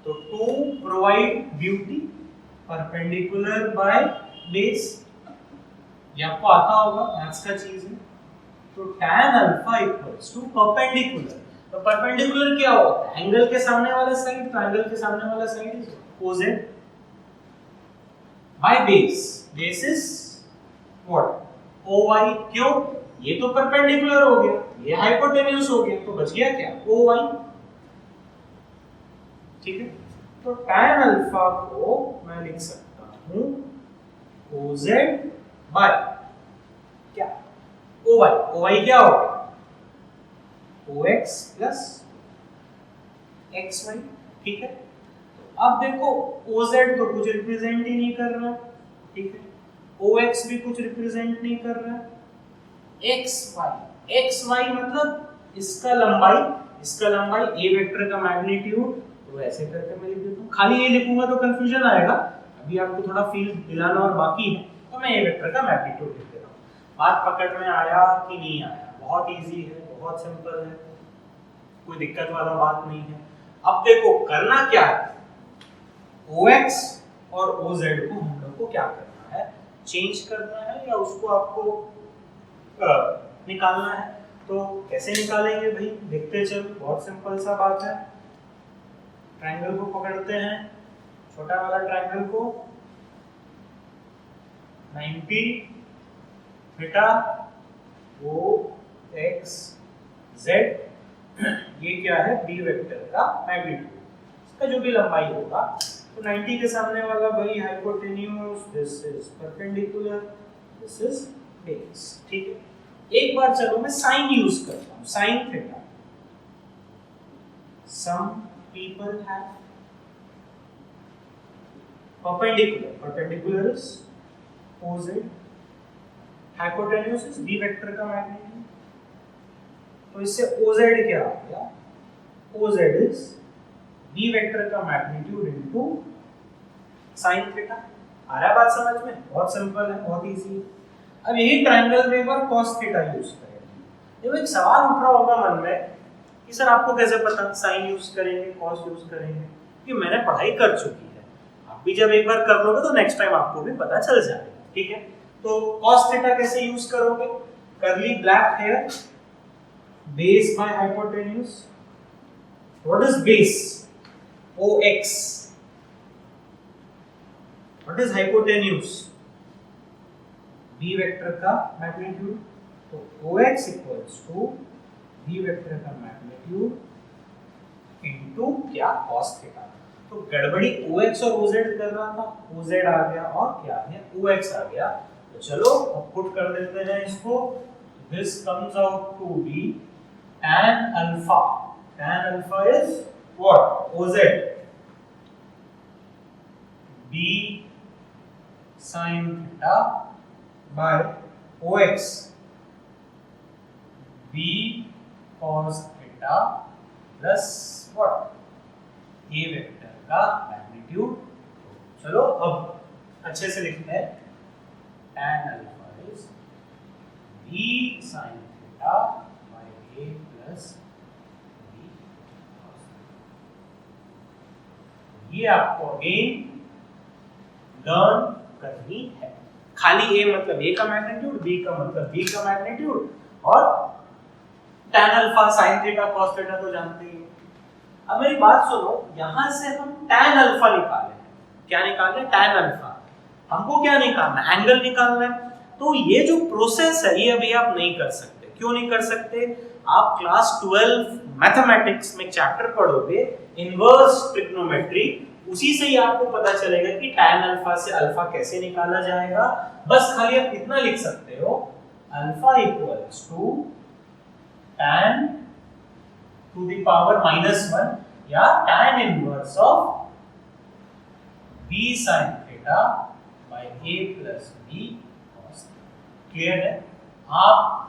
तो to provide beauty, perpendicular by base, ये आपको आता होगा, मैथ्स का चीज है। तो tan alpha equals to perpendicular. तो परपेंडिकुलर क्या होता है, एंगल के सामने वाला साइड, तो एंगल के सामने वाला side is opposite by base, base is what, OY। क्यों, ये तो परपेंडिकुलर हो गया, ये हाइपोटेन्यूज हो गया, तो बच गया क्या, OY, ठीक है। तो tan अल्फा को मैं लिख सकता हूं OZ बाय क्या, OY। OY क्या होगा, OX प्लस XY, ठीक है। तो अब देखो OZ तो कुछ रिप्रेजेंट ही नहीं कर रहा, ठीक है, OX भी कुछ रिप्रेजेंट नहीं कर रहा, एक्स वाई मतलब इसका लंबाई ए वेक्टर का मैग्नीट्यूड, तो ऐसे करके मैं लिख देता हूँ। खाली ये लिखूंगा तो कंफ्यूजन आएगा, अभी आपको थोड़ा फील दिलाना और बाकी है, तो मैं ए वेक्टर का मैग्नीट्यूड लिख देता हूँ। बात पकड़ में आया कि नहीं आया? बहुत इजी है, बहुत सिंपल है, कोई दिक्कत वाला बात नहीं है। अब देखो करना क्या है, OX और OZ को हम लोग को क्या करना है, चेंज करना है या उसको आपको निकालना है। तो कैसे निकालेंगे भाई, देखते चल, बहुत सिंपल सा बात है। ट्रायंगल को पकड़ते हैं, छोटा वाला ट्रायंगल को, 90 थीटा OX Z, ये क्या है, बी वेक्टर का मैग्नीट्यूड, इसका जो भी लंबाई होगा। तो 90 के सामने वाला भाई hypotenuse, this is perpendicular, this is base, ठीक है। एक बार चलो मैं साइन यूज करता हूं, sine theta. Some people have perpendicular is OZ, hypotenuse is B vector का मैग्नीट्यूड, तो इससे OZ क्या आ गया, OZ is B वेक्टर का मैग्नीट्यूड इनटू sin थीटा। आ रहा है बात समझ में? बहुत सिंपल है, बहुत इजी है। अब यही ट्रायंगल में एक बार cos थीटा यूज करेंगे। देखो एक सवाल उठ रहा होगा मन में कि सर आपको कैसे पता sin यूज करेंगे, cos यूज करेंगे, कि मैंने पढ़ाई कर चुकी है। आप भी जब एक बार कर लोगे तो नेक्स्ट टाइम आपको भी पता चल जाएगा, ठीक है। तो cos थीटा कैसे यूज करोगे, curly black hair, base by hypotenuse. What is base? OX। What is hypotenuse? B vector का मैग्नीट्यूड, तो OX equals to B vector का मैग्नीट्यूड इनटू क्या, cos थीटा। तो गड़बड़ी OX और OZ कर रहा था, OZ आ गया और क्या आ गया, OX आ गया। तो चलो अब पुट कर देते हैं इसको। This comes out to B tan alpha. tan alpha is what, OZ, B sin theta by OX, B cos theta plus what, A vector का मैग्नीट्यूड। चलो अब अच्छे से लिखते हैं, tan alpha is B sin theta by A plus B cos theta. ये आपको again learn करनी है। खाली A मतलब A का मैग्नीट्यूड, B का मतलब B का मैग्नीट्यूड, और tan alpha sin theta cos theta तो जानते ही। अब मेरी बात सुनो, यहां से हम tan अल्फा निकाले हैं, क्या निकाले, tan अल्फा। हमको क्या निकालना है, एंगल निकालना है। तो ये जो प्रोसेस है ये अभी आप नहीं कर सकते। क्यों नहीं कर सकते? आप क्लास 12 मैथमेटिक्स में चैप्टर पढ़ोगे इनवर्स ट्रिग्नोमेट्री, उसी से ही आपको पता चलेगा कि tan अल्फा से अल्फा कैसे निकाला जाएगा। बस खाली आप इतना लिख सकते हो, alpha equals to tan to the power -1 या tan inverse of B sin theta by A plus B cos theta. Clear है? आप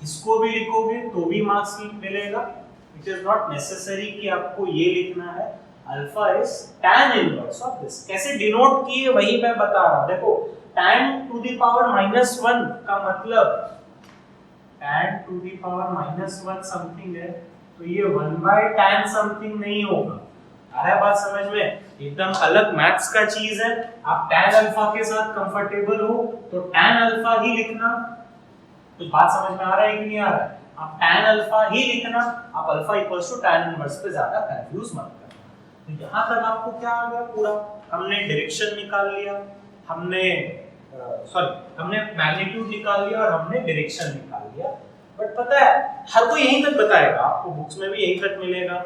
इसको भी लिखोगे तो भी मार्क्स मिलेगा। इट इज नॉट नेसेसरी कि आपको ये लिखना है। Alpha is tan inverse of this. कैसे डिनोट किए वही मैं बता रहा हूं। देखो tan टू द पावर -1 का मतलब tan to the power -1 something है, तो ये 1/tan समथिंग नहीं होगा। आ रहा है बात समझ में? एकदम अलग मैथ्स का चीज है। आप tan अल्फा के साथ कंफर्टेबल हो तो tan अल्फा ही लिखना। कुछ बात समझ में आ रहा है कि नहीं आ रहा है? आप tan अल्फा ही लिखना, आप alpha equals to tan inverse पे ज्यादा कंफ्यूज मत करना। तो यहां तक आपको क्या आ गया पूरा? हमने डायरेक्शन निकाल लिया, हमने मैग्नीट्यूड निकाल लिया और हमने डायरेक्शन निकाल लिया। बट पता है हर कोई यहीं तक बताएगा, आपको बुक्स में भी यहीं तक मिलेगा।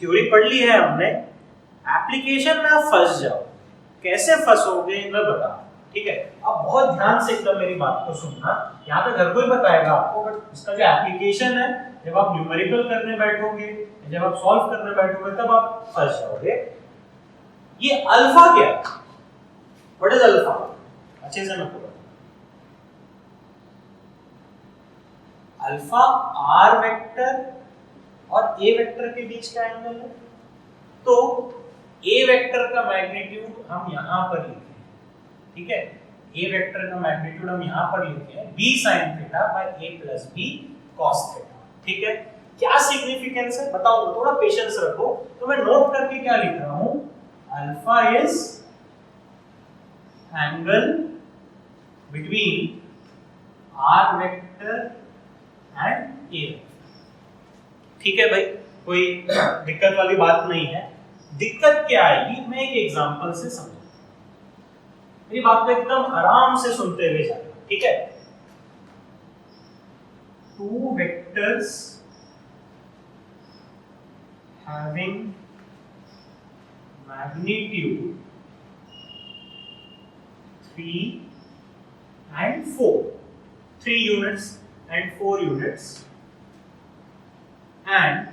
थ्योरी पढ़ ली है हमने, एप्लीकेशन में आप फंस जाओ। कैसे फंसोगे मैं बता, ठीक है? अब बहुत ध्यान से एकदम मेरी बात को सुनना। यहाँ पे हर कोई बताएगा आपको, बट इसका जो एप्लीकेशन है, जब आप न्यूमेरिकल करने बैठोगे, जब आप सॉल्व करने बैठोगे, तब आप फंस जाओगे। ये अल्फा क्या है? What is alpha? अच्छे से मैं बता। अल्फा आर वेक्टर और ए वेक्टर के बीच का एंगल है, तो ए वेक्टर का मैग्नीट्यूड हम यहां पर लिखे हैं, ठीक है, ए वेक्टर का मैग्नीट्यूड हम यहां पर लिखे हैं b sin theta by a plus b cos theta, ठीक है। क्या सिग्निफिकेंस है बताओ, थोड़ा पेशेंस रखो। तो मैं नोट करके क्या लिख रहा हूं, alpha is angle between R vector and A, ठीक है भाई, कोई दिक्कत वाली बात नहीं है। दिक्कत क्या आएगी, मैं एक एग्जांपल से समझाऊंगा, मेरी बात को एकदम आराम से सुनते हुए जाना, ठीक है। Two vectors having magnitude 3 and 4, 3 units and 4 units, and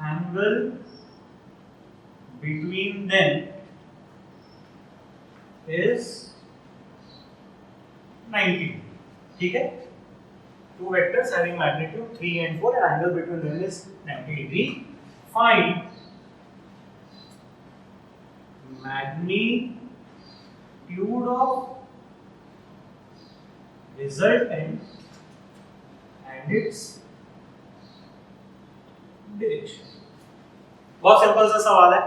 angle between them is 90, ठीक है। Two vectors having magnitude 3 and 4 and angle between them is 90 degree. Find magnitude of resultant and its direction. बहुत simple सा सवाल है।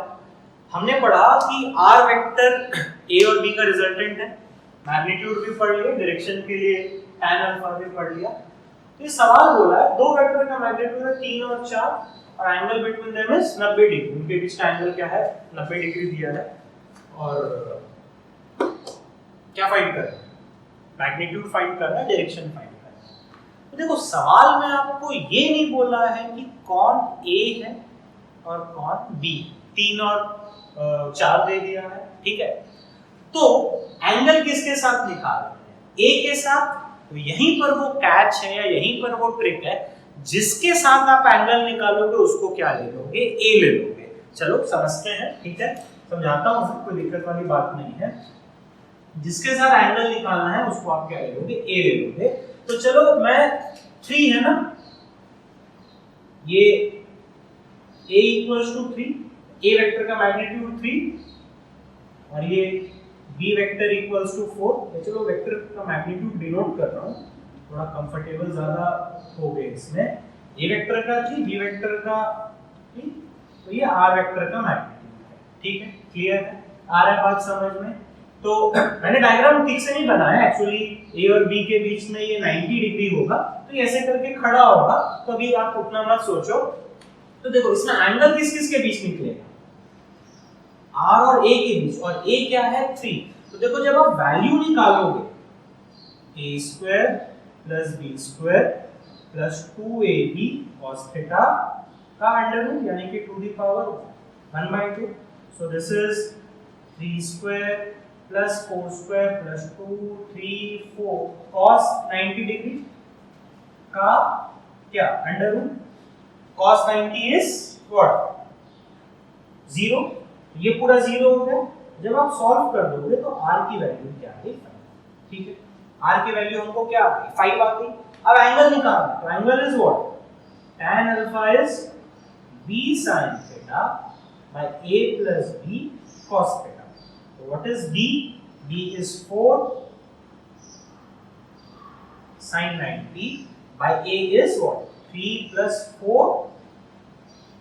हमने पढ़ा कि r vector a और b का रिजल्टेंट है, मैग्नीट्यूड भी पढ़ लिया, डायरेक्शन के लिए tan अल्फा भी पढ़ लिया। तो ये सवाल बोला है दो वेक्टर का मैग्नीट्यूड है 3 और 4 और angle between them is 90 degree, उनके बीच का एंगल क्या है 90 डिग्री दिया है, और क्या फाइंड करना है, मैग्नीट्यूड फाइंड करना है, डायरेक्शन फाइंड करना है। तो देखो सवाल में आपको ये नहीं बोला है कि कौन A है और कौन B, 3 और 4 दे दिया है, ठीक है। तो एंगल किसके साथ निकाल रहे हैं, A के साथ। तो यहीं पर वो कैच है या यहीं पर वो ट्रिक है, जिसके साथ आप एंगल निकालोगे उसको क्या ले लोगे, ए ले लोगे। चलो समझते हैं, ठीक है, समझाता हूं, कोई दिक्कत वाली बात नहीं है। जिसके साथ एंगल निकालना है उसको आप क्या ले लोगे, ए ले लोगे। तो चलो मैं 3 है ना, ये a equals to 3, A vector का मैग्नीट्यूड 3 और ये b वेक्टर इक्वल्स टू 4। मैं चलो वेक्टर का मैग्नीट्यूड डिनोट कर रहा हूं, थोड़ा कंफर्टेबल ज्यादा हो गए इसमें। a वेक्टर का 3, b वेक्टर का 3, तो ये r वेक्टर का मैग्नीट्यूड है, ठीक है, क्लियर है, आ रहा है बात समझ में। तो मैंने डायग्राम ठीक से नहीं बनाया एक्चुअली, a और b के बीच में ये 90 डिग्री होगा, तो ये ऐसे करके खड़ा होगा, तो अभी आप उतना मत सोचो। तो देखो इसमें एंगल किस किस के बीच निकलेगा, R और A के बीच, और A क्या है 3। तो देखो जब आप वैल्यू निकालोगे a square plus b square plus 2ab cos theta का अंडर रूट यानी कि to the power 1/2, so this is 3 square plus 4 square plus 2 3 4 cos 90 degree का क्या under root, cos 90 is what 0, ये पूरा 0 हो गया। जब आप सॉल्व कर दोगे तो r की वैल्यू क्या है, ठीक है, r की वैल्यू हमको क्या आ गई 5 आ गई। अब एंगल निकालना, तो angle is what, tan alpha is b sin theta by a plus b cos theta. तो what is b, b is 4 sin 90 by a is what 3 plus 4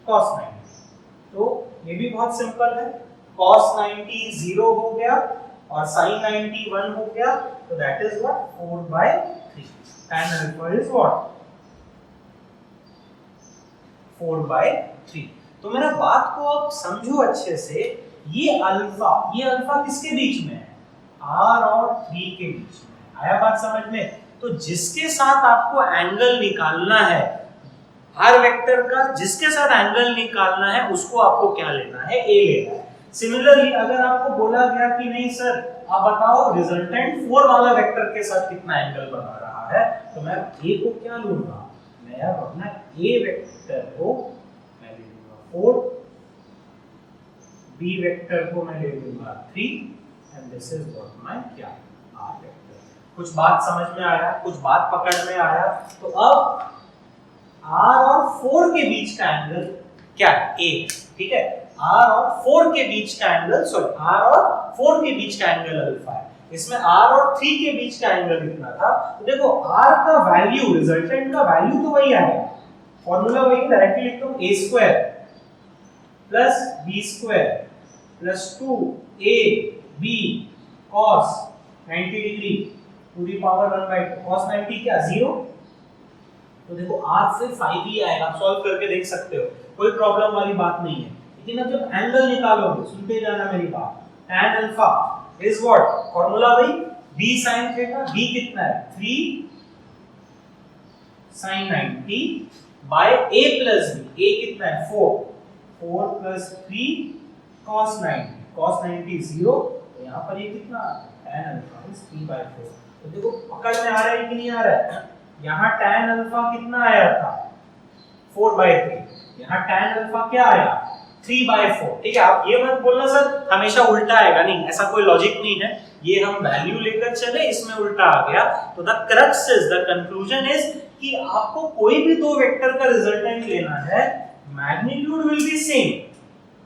cos 90। तो ये भी बहुत सिंपल है, cos 90 0 हो गया और sin 90 1 हो गया, तो that is what 4/3। tan alpha is what 4/3। तो मेरा बात को आप समझो अच्छे से, ये अल्फा किसके बीच में है, r और 3 के बीच में। आया बात समझ में। तो जिसके साथ आपको एंगल निकालना है, हर वेक्टर का जिसके साथ एंगल निकालना है उसको आपको क्या लेना है, ए लेना है। सिमिलरली अगर आपको बोला गया कि नहीं सर आप बताओ रिजल्टेंट 4 वाला वेक्टर के साथ कितना एंगल बना रहा है, तो मैं ए को क्या लूंगा, मैं अपना ए वेक्टर को मैं ले लूंगा 4, बी वेक्टर को मैं ले लूंगा 3 and this is what my क्या आर वेक्टर। कुछ बात समझ में आया, कुछ बात पकड़ में आया। तो अब R और 4 के बीच का एंगल क्या है? A, ठीक है। R और 4 के बीच का एंगल, सॉरी, R और 4 के बीच का एंगल अल्फा है। इसमें R और 3 के बीच का एंगल कितना था? तो देखो R का वैल्यू, रिजल्टेंट का वैल्यू तो वही आएगा, फॉर्मूला वही, डायरेक्टली लिखता हूं a square plus b square plus 2ab cos 90 degree to the power 1/2 cos 90 क्या 0। तो देखो R से 5 ही आएगा, आप सॉल्व करके देख सकते हो, कोई प्रॉब्लम वाली बात नहीं है। लेकिन अब जब एंगल निकालोगे, सुनते जाना मेरी बात, tan alpha is what, formula वही b sin थीटा, b कितना है 3 sin 90 by a plus b, a कितना है 4 प्लस 3 cos 90 0। तो यहाँ पर ये कितना tan अल्फा इज 3/4। तो देखो पकड़ में आ रहा है कि नहीं आ रहा है? यहाँ tan अल्फा कितना आया था 4/3, यहाँ tan अल्फा क्या आया 3/4, ठीक है। आप ये मत बोलना सर हमेशा उल्टा आएगा, नहीं, ऐसा कोई लॉजिक नहीं है, ये हम वैल्यू लेकर चले, इसमें उल्टा आ गया। तो the crux is, the conclusion is कि आपको कोई भी दो वेक्टर का रिजल्टेंट लेना है, magnitude will be same,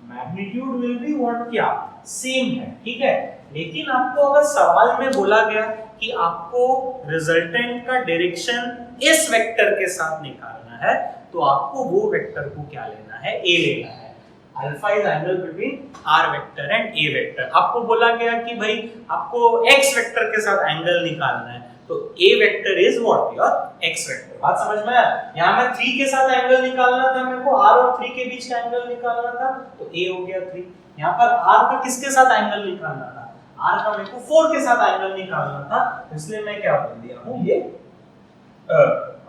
magnitude will be what, क्या सेम है, ठीक है। लेकिन आपको अगर सवाल में बोला गया कि आपको रिजल्टेंट का डायरेक्शन इस वेक्टर के साथ निकालना है, तो आपको वो वेक्टर को क्या लेना है, a लेना है। Alpha is angle between r vector and a vector. आपको बोला गया कि भाई आपको x वेक्टर के साथ एंगल निकालना है, तो a vector is what, your x vector. बात समझ में आया? यहां मैं 3 के साथ एंगल निकालना था, मेरे को r और 3 के बीच का एंगल निकालना था, तो a हो गया 3। यहां पर r का किसके साथ एंगल निकालना था, r का मेरे को 4 के साथ एंगल निकालना था, इसलिए मैं क्या बोल दिया हूं, ये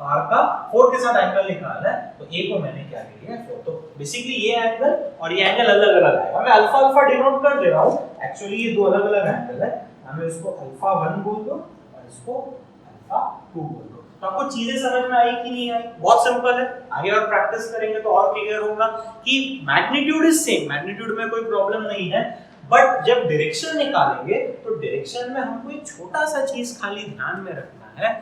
r का 4 के साथ एंगल निकालना है, तो a को मैंने क्या ले लिया 4। तो बेसिकली ये एंगल और ये एंगल अलग अलग आएगा। मैं अल्फा अल्फा डिनोट कर दे रहा हूं, एक्चुअली ये दो अलग अलग एंगल है, हमें इसको अल्फा 1 बोल दो और इसको अल्फा 2 बोल दो। तो आपको चीजें समझ में आई कि नहीं आई? बहुत सिंपल है, आगे और प्रैक्टिस करेंगे तो और क्लियर होगा कि मैग्नीट्यूड इज सेम, मैग्नीट्यूड में कोई प्रॉब्लम नहीं है, बट जब डायरेक्शन निकालेंगे तो डायरेक्शन में हमको एक छोटा सा चीज खाली ध्यान में रखना है,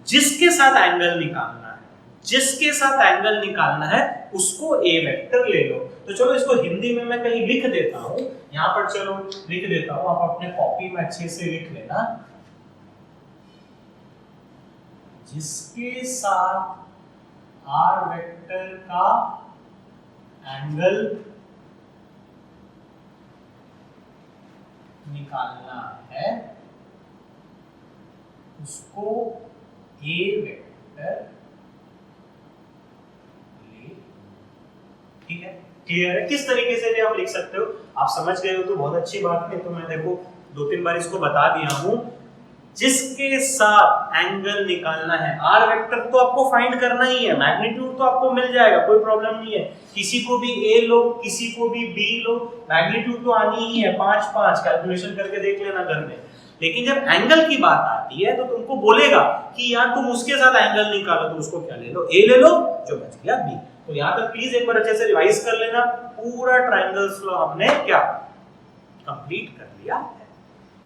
जिसके साथ एंगल निकालना है, जिसके साथ एंगल निकालना है उसको a वेक्टर ले लो। तो चलो इसको हिंदी में मैं कहीं लिख देता हूं, यहां पर चलो लिख देता हूं, आप अपने कॉपी में अच्छे से लिख लेना, जिसके साथ r वेक्टर का एंगल निकालना है उसको a वेक्टर ले, ठीक है। क्लियर है? किस तरीके से भी आप लिख सकते हो, आप समझ गए हो तो बहुत अच्छी बात है। तो मैं देखो 2-3 बार इसको बता दिया हूं, जिसके साथ एंगल निकालना है, r वेक्टर तो आपको फाइंड करना ही है, मैग्नीट्यूड तो आपको मिल जाएगा, कोई प्रॉब्लम नहीं है। किसी को भी a लो, किसी को भी b लो, मैग्नीट्यूड तो आनी ही है, 5-5 कैलकुलेशन करके देख लेना घर में। लेकिन जब एंगल की बात आती है तो तुमको बोलेगा कि यार तुम उसके साथ एंगल निकालो, तो उसको क्या ले लो, a ले लो, जो बच गया b। तो यहाँ तक प्लीज एक बार अच्छे से रिवाइज कर लेना, पूरा ट्रायंगल्स लॉ हमने क्या कंप्लीट कर लिया।